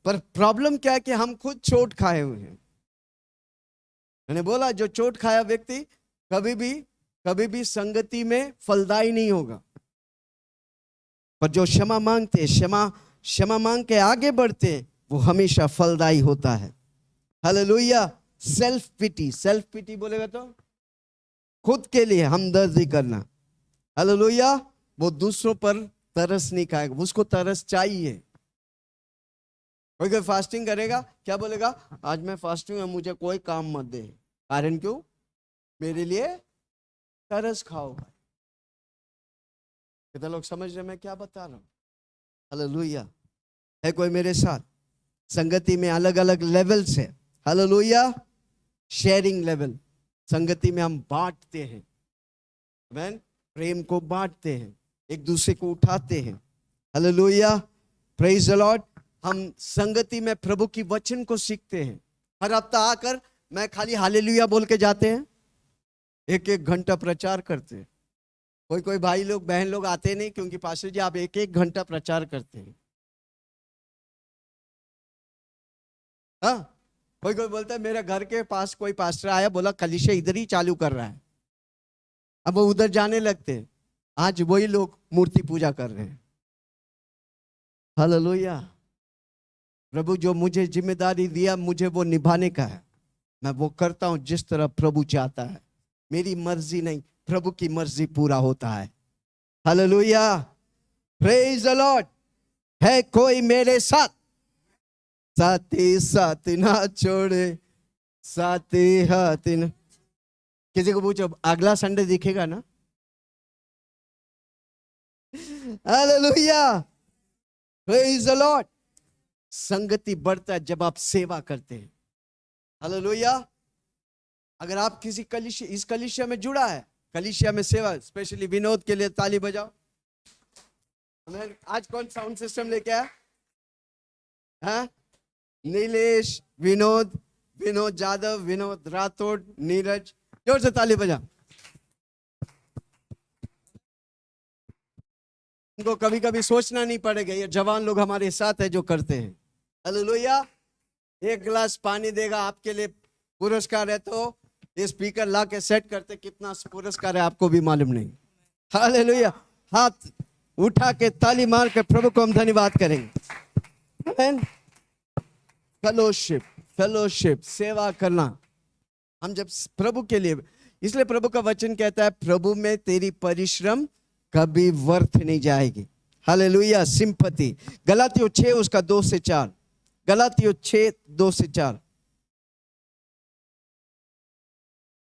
पर प्रॉब्लम क्या है कि हम खुद चोट खाए हुए हैं। मैंने बोला जो चोट खाया व्यक्ति कभी भी संगति में फलदायी नहीं होगा। पर जो क्षमा मांगते, क्षमा मांग के आगे बढ़ते, वो हमेशा फलदायी होता है। हालेलुया। सेल्फ पिटी बोलेगा तो खुद के लिए हमदर्दी करना। हालेलुया। वो दूसरों पर तरस नहीं खाएगा, उसको तरस चाहिए। कोई फास्टिंग करेगा, क्या बोलेगा, आज मैं फास्टिंग है, मुझे कोई काम मत दे। कारण क्यों? मेरे लिए तरस खाओ। कितने लोग समझ रहे मैं क्या बता रहा हूं? हालेलुया। है कोई मेरे साथ? संगति में अलग अलग लेवल्स है। हालेलुया। शेयरिंग लेवल, संगति में हम बांटते हैं, आमीन, प्रेम को बांटते हैं, एक दूसरे को उठाते हैं। हालेलुया। Praise the Lord. हम संगति में प्रभु की वचन को सीखते हैं। हर हफ्ता आकर मैं खाली हालेलुया बोल के जाते हैं, एक एक घंटा प्रचार करते हैं। कोई भाई लोग बहन लोग आते नहीं, क्योंकि पास्टर जी आप एक एक घंटा प्रचार करते हैं। हाँ, कोई बोलता है मेरे घर के पास कोई पास्टर आया, बोला कलीसिया इधर ही चालू कर रहा है, अब वो उधर जाने लगते हैं। आज वही लोग मूर्ति पूजा कर रहे हैं। हालेलुया। प्रभु जो मुझे जिम्मेदारी दिया, मुझे वो निभाने का है। मैं वो करता हूं जिस तरह प्रभु चाहता है। मेरी मर्जी नहीं, प्रभु की मर्जी पूरा होता है। हालेलुया। Praise the Lord. है कोई मेरे साथ? साथी साथ ना छोड़े, साथी हाथ न। किसी को पूछो अगला संडे दिखेगा ना? हालेलुया। Praise the Lord. संगति बढ़ता है जब आप सेवा करते हैं। हालेलुया। अगर आप किसी कलीसिया, इस कलीसिया में जुड़ा है, कलीसिया में सेवा, स्पेशली विनोद के लिए ताली बजाओ। आज कौन साउंड सिस्टम लेके आया? हाँ, नीलेश, विनोद जादव, विनोद राठौड़, नीरज, जोर से ताली बजा। उनको कभी कभी सोचना नहीं पड़ेगा, ये जवान लोग हमारे साथ है जो करते हैं। हालेलुया। एक गिलास पानी देगा आपके लिए पुरस्कार है, तो ये स्पीकर ला के सेट करते, कितना पुरस्कार है आपको भी मालूम नहीं। हालेलुया। हाथ उठा के ताली मार के प्रभु को हम धन्यवाद करेंगे। फेलोशिप, सेवा करना। हम जब प्रभु के लिए, इसलिए प्रभु का वचन कहता है प्रभु में तेरी परिश्रम कभी व्यर्थ नहीं जाएगी। हालेलुया। सिंपैथी, गलातियों 6 उसका 2 से 4। गलातियों 6 2 से 4।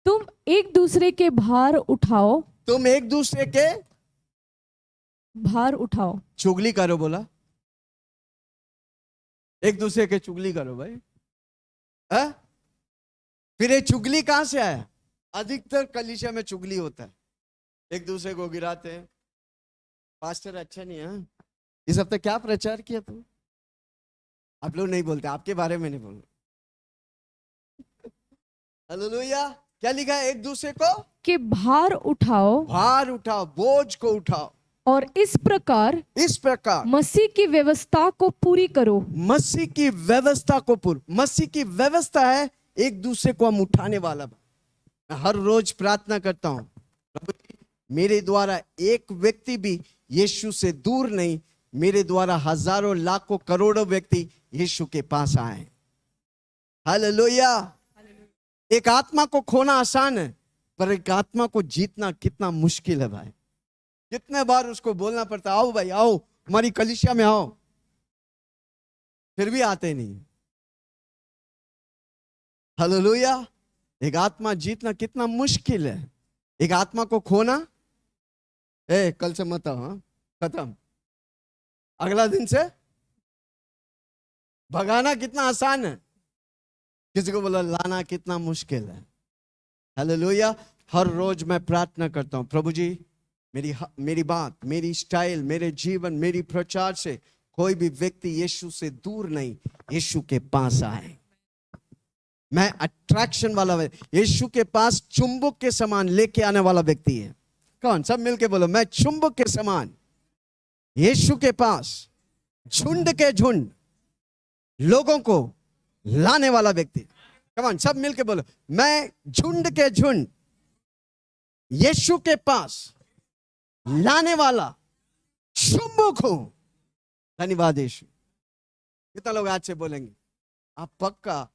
तुम एक दूसरे के भार उठाओ। तुम एक दूसरे के भार उठाओ। चुगली करो, बोला एक दूसरे के चुगली करो भाई। है? फिर ये चुगली कहां से आया? अधिकतर कलीसिया में चुगली होता है, एक दूसरे को गिराते हैं। पास्टर अच्छा नहीं है, इस हफ्ते क्या प्रचार किया तुम? आप लोग नहीं बोलते, आपके बारे में नहीं बोल। हालेलुया। क्या लिखा है? एक दूसरे को कि भार उठाओ, बोझ को उठाओ, और इस प्रकार मसीह की व्यवस्था को पूरी करो। मसीह की व्यवस्था है एक दूसरे को हम उठाने वाला। मैं हर रोज प्रार्थना करता हूं, प्रभु मेरे द्वारा एक व्यक्ति भी यीशु से दूर नहीं, मेरे द्वारा हजारों लाखों करोड़ों व्यक्ति यीशु के पास आए। हालेलुया। एक आत्मा को खोना आसान है, पर एक आत्मा को जीतना कितना मुश्किल है भाई। कितने बार उसको बोलना पड़ता, आओ भाई आओ, हमारी कलीसिया में आओ, फिर भी आते नहीं। हालेलुया। एक आत्मा जीतना कितना मुश्किल है, एक आत्मा को खोना, कल से मत आओ, हाँ खत्म, अगला दिन से भगाना कितना आसान है, किसी को बोला लाना कितना मुश्किल है। हालेलुया। हर रोज मैं प्रार्थना करता हूं, प्रभु जी मेरी बात, मेरी स्टाइल, मेरे जीवन, मेरी प्रचार से कोई भी व्यक्ति यीशु से दूर नहीं, यीशु के पास आए। मैं अट्रैक्शन वाला, यीशु के पास चुंबक के समान लेके आने वाला व्यक्ति है। कौन? सब मिलके बोलो, मैं चुंबक के समान यीशु के पास, झुंड के झुंड लोगों को लाने वाला व्यक्ति। कम ऑन, सब मिलके बोलो, मैं झुंड के झुंड यीशु के पास लाने वाला शुम्भुक हूं। धन्यवाद यीशु। कितना लोग आज से बोलेंगे? आप पक्का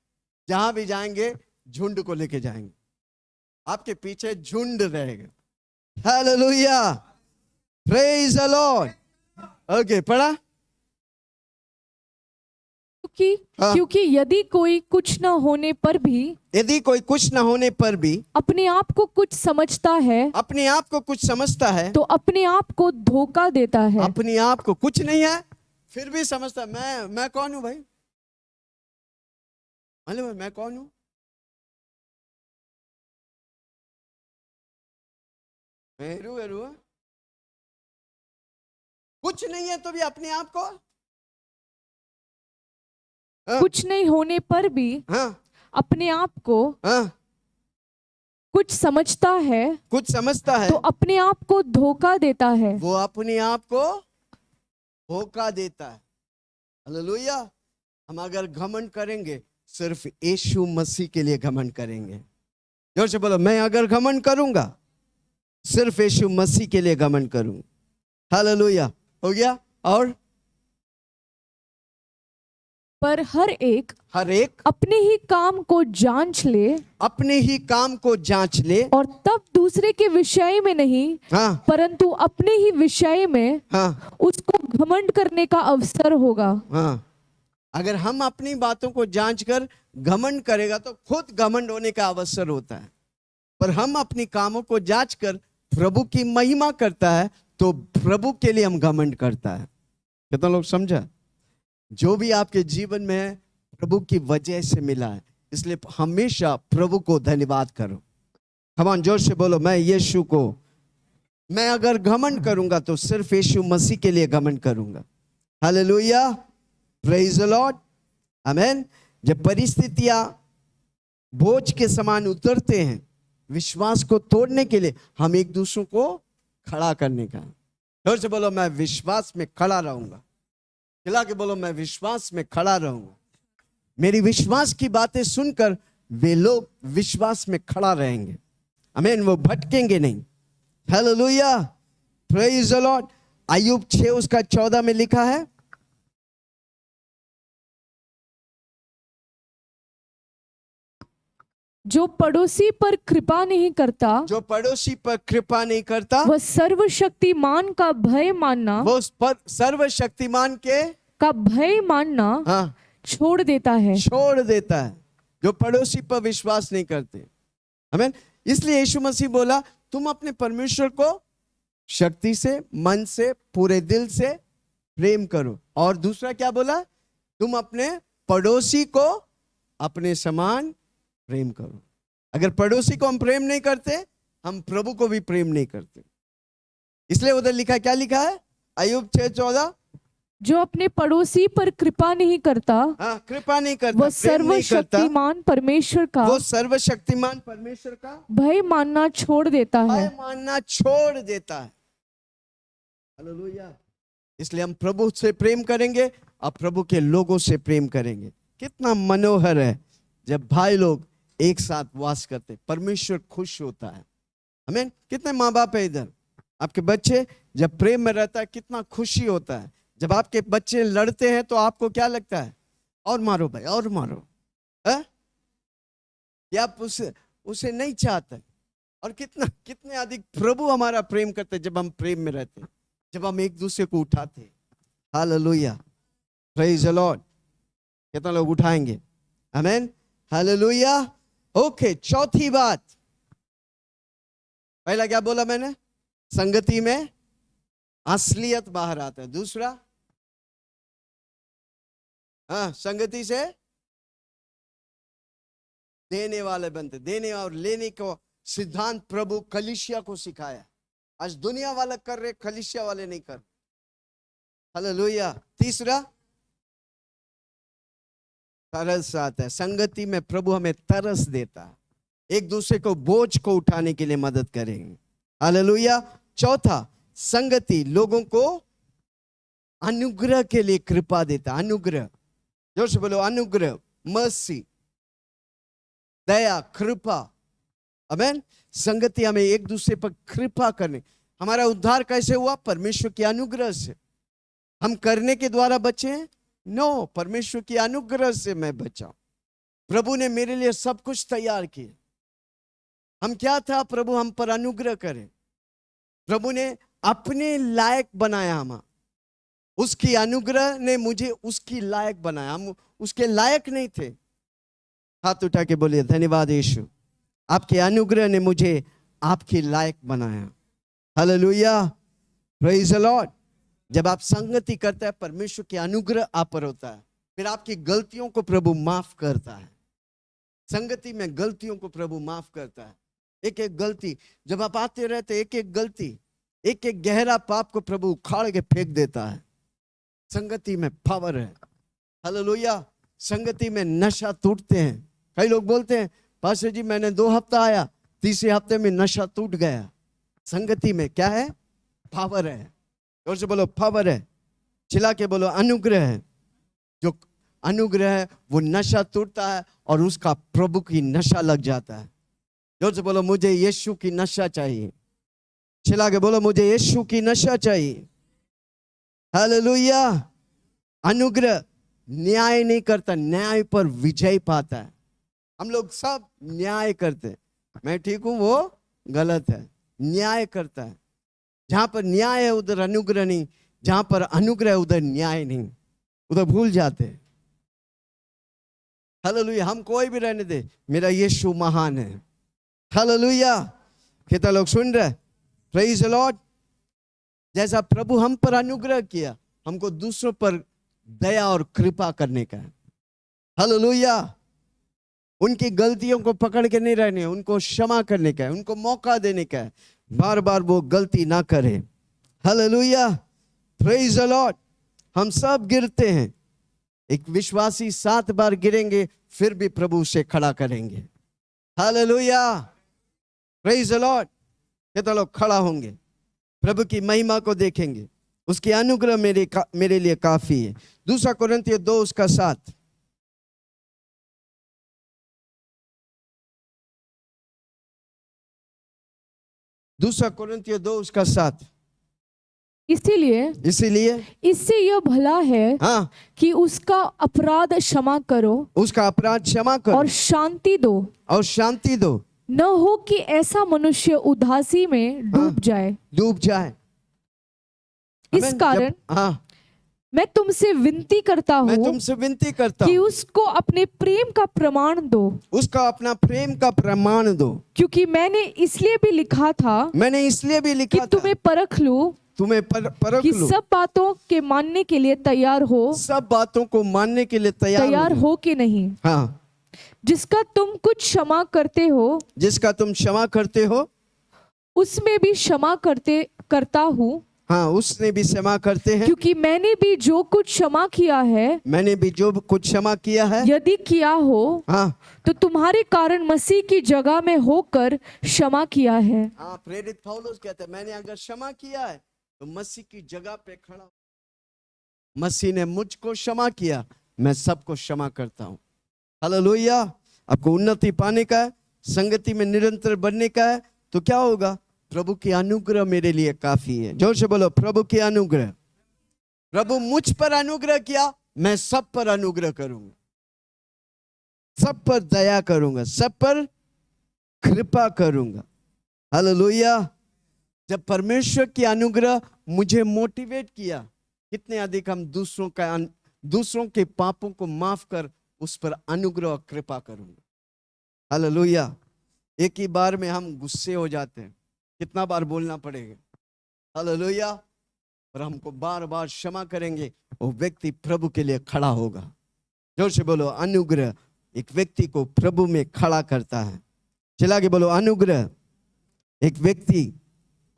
जहां भी जाएंगे झुंड को लेके जाएंगे, आपके पीछे झुंड रहेगा। Hallelujah, praise the Lord. Okay, पढ़ा। क्योंकि यदि कोई कुछ न होने पर भी, यदि कोई कुछ न होने पर भी अपने आप को कुछ समझता है, अपने आप को कुछ समझता है, तो अपने आप को धोखा देता है। अपने आप को कुछ नहीं है फिर भी समझता मैं कौन हूं भाई? मालूम मैं कौन हूं? मैं कुछ नहीं है तो भी अपने आप को कुछ नहीं होने पर भी अपने आप को कुछ समझता है, तो अपने आप को धोखा देता है। वो अपने आप को धोखा देता है। हालेलुया। हम अगर घमंड करेंगे सिर्फ यीशु मसीह के लिए घमंड करेंगे। जोर से बोलो, मैं अगर घमंड करूंगा सिर्फ यीशु मसीह के लिए घमंड करूंगा। हालेलुया। हो गया। और पर हर एक अपने ही काम को जांच ले, और तब दूसरे के विषय में नहीं, परंतु अपने ही विषय में उसको घमंड करने का अवसर होगा। अगर हम अपनी बातों को जांच कर घमंड करेगा तो खुद घमंड होने का अवसर होता है। पर हम अपनी कामों को जांच कर प्रभु की महिमा करता है तो प्रभु के लिए हम घमंड करता है। कितना लोग समझा? जो भी आपके जीवन में है प्रभु की वजह से मिला है, इसलिए हमेशा प्रभु को धन्यवाद करो। कम ऑन, जोर से बोलो, मैं यीशु को, मैं अगर घमंड करूंगा तो सिर्फ यीशु मसीह के लिए घमंड करूंगा। Hallelujah, praise the Lord, amen. जब परिस्थितियां बोझ के समान उतरते हैं, विश्वास को तोड़ने के लिए हम एक दूसरों को खड़ा करने का, जोर से बोलो, मैं विश्वास में खड़ा रहूंगा। खिला के बोलो, मैं विश्वास में खड़ा रहूंगा। मेरी विश्वास की बातें सुनकर वे लोग विश्वास में खड़ा रहेंगे। आमीन, वो भटकेंगे नहीं। Hallelujah, praise the Lord. अय्यूब 6 उसका 14 में लिखा है, जो पड़ोसी पर कृपा नहीं करता, वह सर्वशक्तिमान का भय मानना, वो सर्वशक्तिमान का भय मानना छोड़ देता है। जो पड़ोसी पर विश्वास नहीं करते। आमीन। इसलिए यीशु मसीह बोला, तुम अपने परमेश्वर को शक्ति से, मन से, पूरे दिल से प्रेम करो। और दूसरा क्या बोला? तुम अपने पड़ोसी को अपने समान प्रेम करो। अगर पड़ोसी को हम प्रेम नहीं करते, हम प्रभु को भी प्रेम नहीं करते। इसलिए उधर लिखा, क्या लिखा है? अय्यूब 6:14, जो अपने पड़ोसी पर कृपा नहीं करता, वो सर्वशक्तिमान परमेश्वर का भय मानना छोड़ देता है। हालेलुया। इसलिए हम प्रभु से प्रेम करेंगे और प्रभु के लोगों से प्रेम करेंगे। कितना मनोहर है जब भाई लोग एक साथ वास करते, परमेश्वर खुश होता है। आमीन। कितने माँ बाप है इधर, आपके बच्चे जब प्रेम में रहता है कितना खुशी होता है। जब आपके बच्चे लड़ते हैं तो आपको क्या लगता है? और मारो भाई, और मारो, है? या आप उसे नहीं चाहते? और कितने अधिक प्रभु हमारा प्रेम करते जब हम प्रेम में रहते, जब हम एक दूसरे को उठाते। Hallelujah, praise the Lord. कितना लोग उठाएंगे? आमीन, हालेलुया। ओके, चौथी बात, पहला क्या बोला मैंने? संगति में असलियत बाहर आता है। दूसरा, संगति से देने वाले बनते। देने और लेने को सिद्धांत प्रभु कलीसिया को सिखाया। आज दुनिया वाला कर रहे, कलीसिया वाले नहीं कर। हालेलुया। तीसरा, तरस आता है। संगति में प्रभु हमें तरस देता है, एक दूसरे को बोझ को उठाने के लिए मदद करेंगे। हालेलुया। चौथा, संगति लोगों को अनुग्रह के लिए कृपा देता। अनुग्रह, जोर से बोलो अनुग्रह, मर्सी, दया, कृपा। आमीन। संगति हमें एक दूसरे पर कृपा करने। हमारा उद्धार कैसे हुआ? परमेश्वर के अनुग्रह से। हम करने के द्वारा बचे हैं? नो, परमेश्वर के अनुग्रह से मैं बचा। प्रभु ने मेरे लिए सब कुछ तैयार किया। हम क्या था? प्रभु हम पर अनुग्रह करे। प्रभु ने अपने लायक बनाया। हम उसकी अनुग्रह ने मुझे उसकी लायक बनाया। हम उसके लायक नहीं थे। हाथ उठा के बोलिए धन्यवाद यीशु, आपके अनुग्रह ने मुझे आपके लायक बनाया। Hallelujah, praise the Lord. जब आप संगति करते हैं, परमेश्वर के अनुग्रह आप पर होता है। फिर आपकी गलतियों को प्रभु माफ करता है। संगति में गलतियों को प्रभु माफ करता है। एक एक गलती जब आप आते रहते, एक एक गलती, एक एक गहरा पाप को प्रभु उखाड़ के फेंक देता है। संगति में पावर है। हालेलुया। संगति में नशा टूटते हैं। कई लोग बोलते हैं पास्टर जी मैंने 2 हफ्ता आया, तीसरे हफ्ते में नशा टूट गया। संगति में क्या है? पावर है। और से बोलो पावर है। चिल्ला के बोलो अनुग्रह है। जो अनुग्रह है वो नशा टूटता है और उसका प्रभु की नशा लग जाता है। जोर से बोलो मुझे यीशु की नशा चाहिए। चिल्ला के बोलो मुझे यीशु की नशा चाहिए। हालेलुया। अनुग्रह न्याय नहीं करता, न्याय पर विजय पाता है। हम लोग सब न्याय करते हैं, मैं ठीक हूं वो गलत है। न्याय करता है। जहां पर न्याय है उधर अनुग्रह नहीं, जहां पर अनुग्रह है उधर न्याय नहीं, उधर भूल जाते हैं। हालेलुया। हम कोई भी रहने दे, मेरा यीशु महान है। हालेलुया। कितना लोग सुन रहे? Praise the Lord. जैसा प्रभु हम पर अनुग्रह किया, हमको दूसरों पर दया और कृपा करने का है। हालेलुया। उनकी गलतियों को पकड़ के नहीं रहने, उनको क्षमा करने का है, उनको मौका देने का है, बार बार वो गलती ना करे। Hallelujah, praise the Lord. हम सब गिरते हैं, एक विश्वासी 7 बार गिरेंगे फिर भी प्रभु उसे खड़ा करेंगे। Hallelujah, praise the Lord. कितने लोग खड़ा होंगे, प्रभु की महिमा को देखेंगे, उसकी अनुग्रह मेरे लिए काफी है। 2 कोरिन्थियों 2:7। 2 कोरिन्थियों 2:7। इसीलिए इससे यह भला है हाँ, कि उसका अपराध क्षमा करो, उसका अपराध क्षमा करो और शांति दो, न हो कि ऐसा मनुष्य उदासी में डूब जाए। इस कारण मैं तुमसे विनती करता हूँ कि उसको अपने प्रेम का प्रमाण दो, उसका अपना प्रेम का प्रमाण दो। क्योंकि मैंने इसलिए भी लिखा था कि तुम्हें परख लूं, कि सब बातों के मानने के लिए तैयार हो, सब बातों को मानने के लिए तैयार हो कि नहीं। हाँ, जिसका तुम क्षमा करते हो उसमें भी क्षमा करता हूँ। हाँ, उसने भी क्षमा करते हैं, क्योंकि मैंने भी जो कुछ क्षमा किया है, यदि किया हो हाँ, तो तुम्हारे कारण मसीह की जगह में होकर क्षमा किया है। हाँ, प्रेरित पौलुस कहते हैं मैंने अगर क्षमा किया है तो मसीह की जगह पे खड़ा। मसीह ने मुझको क्षमा किया, मैं सबको क्षमा करता हूँ। हालेलुया। आपको उन्नति पाने का है, संगति में निरंतर बनने का है, तो क्या होगा? प्रभु की अनुग्रह मेरे लिए काफी है। जोर से बोलो प्रभु की अनुग्रह। प्रभु मुझ पर अनुग्रह किया, मैं सब पर अनुग्रह करूंगा, सब पर दया करूंगा, सब पर कृपा करूंगा। हालेलुया। जब परमेश्वर की अनुग्रह मुझे मोटिवेट किया, कितने अधिक हम दूसरों के पापों को माफ कर उस पर अनुग्रह और कृपा करूंगा। हालेलुया। एक ही बार में हम गुस्से हो जाते हैं, कितना बार बोलना पड़ेगा? हालेलुया। और हमको बार बार क्षमा करेंगे, वो व्यक्ति प्रभु के लिए खड़ा होगा। जोर से बोलो अनुग्रह एक व्यक्ति को प्रभु में खड़ा करता है। चला के बोलो अनुग्रह एक व्यक्ति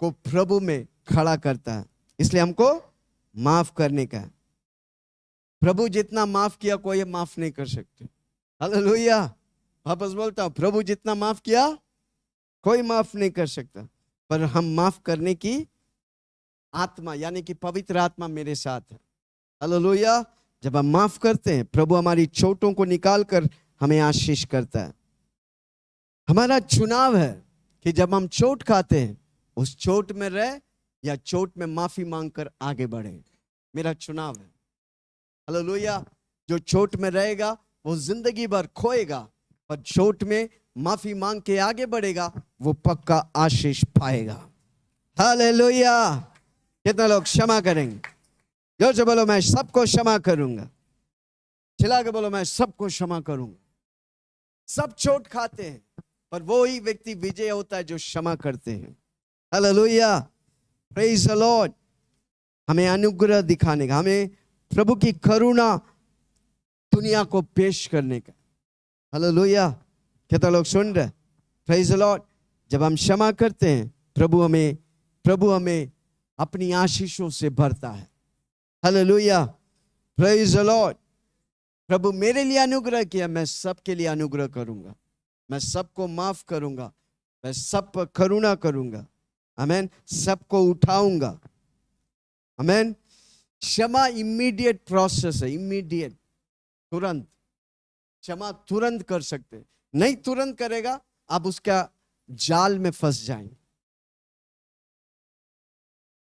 को प्रभु में खड़ा करता है। इसलिए हमको माफ करने का है। प्रभु जितना माफ किया कोई माफ नहीं कर सकते। हालेलुया। वापस बोलता हूं, प्रभु जितना माफ किया कोई माफ नहीं कर सकता, पर हम माफ करने की आत्मा यानी कि पवित्र आत्मा मेरे साथ है। हालेलुया। जब हम माफ करते हैं, प्रभु हमारी चोटों को निकाल कर हमें आशीष करता है। हमारा चुनाव है कि जब हम चोट खाते हैं, उस चोट में रहे या चोट में माफी मांगकर आगे बढ़े। मेरा चुनाव है। हालेलुया। जो चोट में रहेगा वो जिंदगी भर खोएगा, पर चोट में माफी मांग के आगे बढ़ेगा, वो पक्का आशीष पाएगा। हालेलुया। कितना लोग क्षमा करेंगे? जोर से बोलो, मैं सबको क्षमा करूंगा। चिल्ला के बोलो, मैं सबको क्षमा करूंगा। सब चोट खाते हैं, पर वो ही व्यक्ति विजय होता है जो क्षमा करते हैं। हालेलुया। Praise the Lord. हमें अनुग्रह दिखाने का, हमें प्रभु की करुणा दुनिया को पेश करने का। हालेलुया। कितना लोग सुन रहे? Praise the Lord. जब हम क्षमा करते हैं, प्रभु हमें अपनी आशीषों से भरता है। हालेलुया। Praise the Lord. प्रभु मेरे लिए अनुग्रह किया, मैं सबके लिए अनुग्रह करूंगा। मैं सबको माफ करूंगा, मैं सब पर करुणा करूंगा। आमेन। सबको उठाऊंगा। आमेन। क्षमा इमीडिएट प्रोसेस है, इमीडिएट, तुरंत। क्षमा तुरंत कर सकते, नहीं तुरंत करेगा आप उसका जाल में फंस जाएंगे।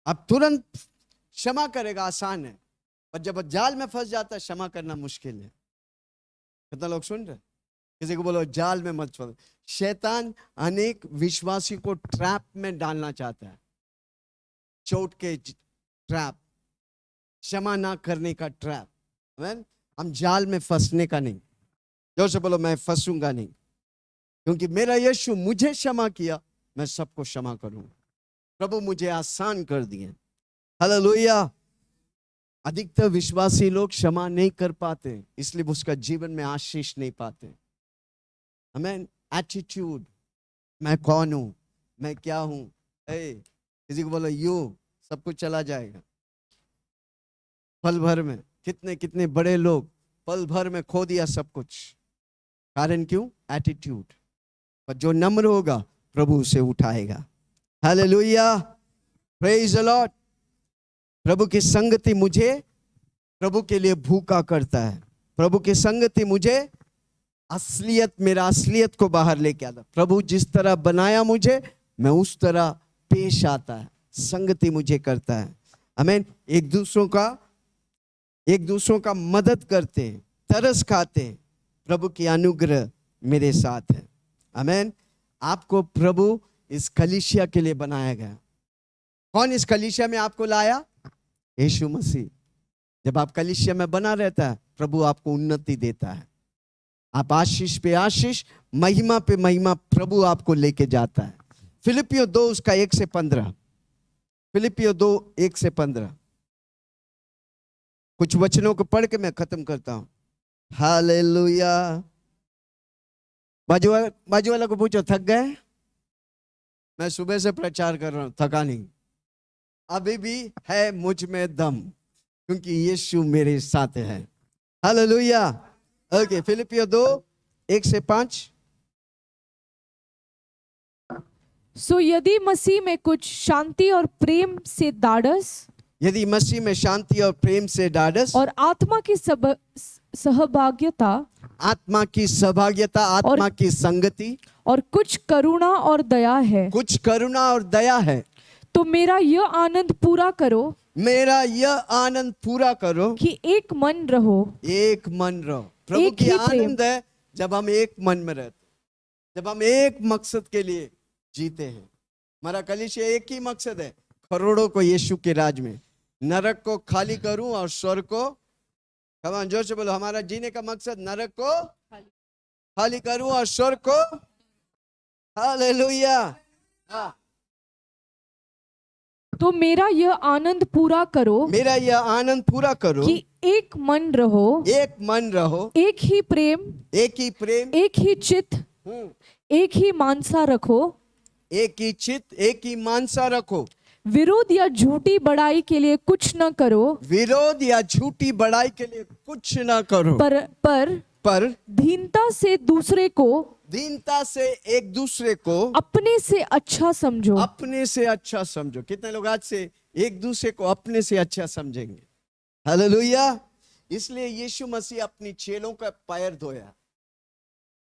आप तुरंत क्षमा करेगा आसान है, पर जब जाल में फंस जाता है क्षमा करना मुश्किल है। कितना लोग सुन रहे? किसी को बोलो जाल में मत फंस। शैतान अनेक विश्वासी को ट्रैप में डालना चाहता है, चोट के ट्रैप, क्षमा ना करने का ट्रैप। आमेन। हम जाल में फंसने का नहीं। जोर से बोलो, मैं फंसूंगा नहीं, क्योंकि मेरा यीशु मुझे क्षमा किया, मैं सबको क्षमा करूंगा। प्रभु मुझे आसान कर दिए। हालेलुया। अधिकतर विश्वासी लोग क्षमा नहीं कर पाते, इसलिए उसका जीवन में आशीष नहीं पाते। आमेन। एटीट्यूड, मैं कौन हूं, मैं क्या हूं, किसी को बोलो यू, सब कुछ चला जाएगा। पल भर में कितने कितने बड़े लोग पल भर में खो दिया सब कुछ। कारण क्यों? एटीट्यूड। पर जो नम्र होगा प्रभु उसे उठाएगा। हालेलुया। Praise the Lord. प्रभु की संगति मुझे प्रभु के लिए भूखा करता है। प्रभु की संगति मुझे मेरा असलियत को बाहर लेके आता। प्रभु जिस तरह बनाया मुझे, मैं उस तरह पेश आता है। संगति मुझे करता है। आमीन। एक दूसरों का मदद करते हैं, तरस खाते हैं। प्रभु की अनुग्रह मेरे साथ है। आमीन। आपको प्रभु इस कलीसिया के लिए बनाया गया। कौन इस कलीसिया में आपको लाया? यीशु मसीह। जब आप कलीसिया में बना रहता है, प्रभु आपको उन्नति देता है। आप आशीष पे आशीष, महिमा पे महिमा प्रभु आपको लेके जाता है। फिलिपियों 2 उसका 1 से 15। फिलिपियों 2 1 से 15 कुछ वचनों को पढ़ के मैं खत्म करता हूं। हालेलुया। बाजू वाला को पूछो, थक गए? मैं सुबह से प्रचार कर रहा हूं, थका नहीं। अभी भी है मुझ में दम, क्योंकि यीशु मेरे साथ है। हालेलुया। ओके। फिलिपियों 2 1 से 5। सो यदि मसीह में कुछ शांति और प्रेम से ढाढ़स, यदि मसीह में शांति और प्रेम से ढाढ़स और आत्मा की सहभागिता, आत्मा की संगति और कुछ करुणा और दया है, कुछ करुणा और दया है, तो मेरा यह आनंद पूरा करो, मेरा यह आनंद पूरा करो कि एक मन रहो। एक मन रहो। प्रभु की आनंद है जब हम एक मन में रहते, जब हम एक मकसद के लिए जीते हैं। हमारा कलीसिया एक ही मकसद है, करोड़ों को यीशु के राज में, नरक को खाली करूं और स्वर्ग को, कमान जोर से बोलो, हमारा जीने का मकसद नरक को खाली करूं और स्वर्ग को। हालेलुया। तो मेरा यह आनंद पूरा करो, मेरा यह आनंद पूरा करो कि एक मन रहो, एक मन रहो, एक ही प्रेम, एक ही प्रेम, एक ही चित्त, एक ही मानसा रखो, एक ही चित्त, एक ही मानसा रखो। विरोध या झूठी बड़ाई के लिए कुछ न करो, विरोध या झूठी बड़ाई के लिए कुछ न करो, पर दीनता से एक दूसरे को अपने से अच्छा समझो, अपने से अच्छा समझो। कितने लोग आज से एक दूसरे को अपने से अच्छा समझेंगे? हालेलुया। इसलिए यीशु मसीह अपनी चेलों का पैर धोया,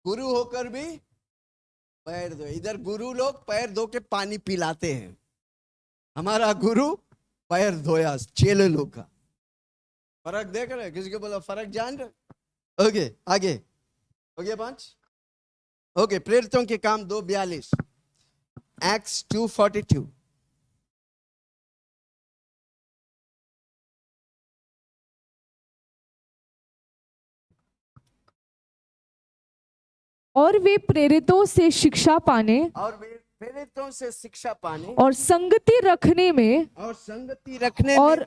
गुरु होकर भी पैर धोया। इधर गुरु लोग पैर धो के पानी पिलाते हैं, हमारा गुरु पैर धोया चेले लोग का। फर्क देख रहे, किसी को बोला फर्क जान रहे। ओके आगे हो गया 5। ओके, प्रेरितों के काम 2:42, एक्ट्स 2:42। और वे प्रेरितों से शिक्षा पाने और संगति रखने में और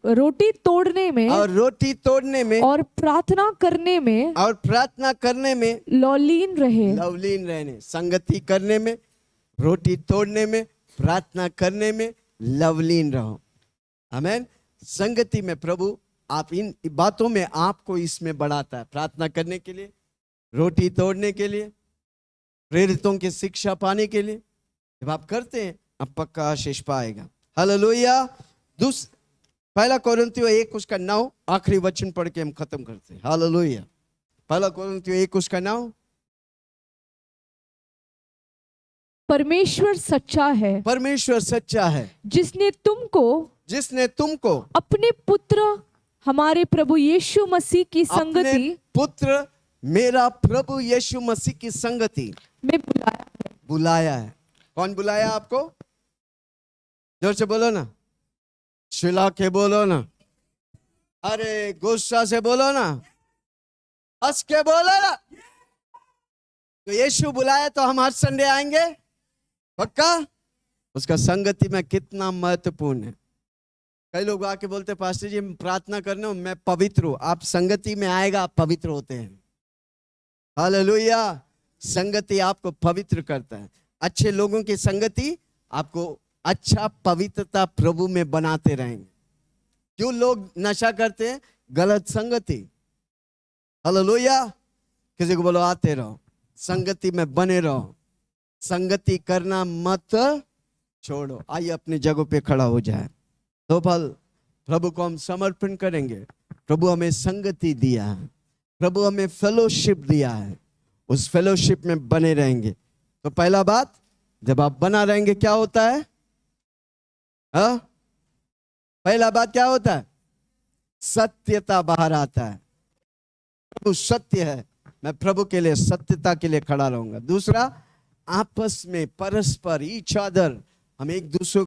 रोटी तोड़ने में और प्रार्थना करने में लौलीन रहने, संगति करने में, रोटी तोड़ने में, प्रार्थना करने में लवलीन रहो। आमीन। संगति में प्रभु आप इन बातों में आपको इसमें बढ़ाता है, प्रार्थना करने के लिए, रोटी तोड़ने के लिए, प्रेरितों की शिक्षा पाने के लिए। जब आप करते हैं आप पक्का आशीष पाएगा। हालेलुया। 1 कोरिन्थियों 1:9 आखिरी वचन पढ़ के हम खत्म करते हैं। हालेलुया। 1 कोरिन्थियों 1:9। परमेश्वर सच्चा है, परमेश्वर सच्चा है, जिसने तुमको अपने पुत्र हमारे प्रभु यीशु मसीह की संगति, पुत्र मेरा प्रभु यीशु मसीह की संगति में बुलाया है। कौन बुलाया आपको? जोर से बोलो ना, चिल्ला के बोलो ना, अरे गुस्सा से बोलो ना, हंस के बोलो ना। तो यीशु बुलाया तो हम हर संडे आएंगे पक्का। उसका संगति में कितना महत्वपूर्ण है। कई लोग आके बोलते पास्टर जी प्रार्थना करने मैं पवित्र हूं। आप संगति में आएगा आप पवित्र होते हैं। हालेलुया। संगति आपको पवित्र करता है। अच्छे लोगों की संगति आपको अच्छा पवित्रता प्रभु में बनाते रहेंगे। जो लोग नशा करते हैं गलत संगति। हालेलुया। किसी को बोलो आते रहो, संगति में बने रहो, संगति करना मत छोड़ो। आइए अपनी जगह पे खड़ा हो जाए। तो फल प्रभु को हम समर्पण करेंगे। प्रभु हमें संगति दिया है, प्रभु हमें फेलोशिप दिया है, उस फेलोशिप में बने रहेंगे। तो पहला बात, जब आप बना रहेंगे क्या होता है? हाँ, पहला बात क्या होता है? सत्यता बाहर आता है। प्रभु सत्य है, मैं प्रभु के लिए सत्यता के लिए खड़ा रहूंगा। दूसरा, आपस में परस्पर ईच अदर हम एक दूसरे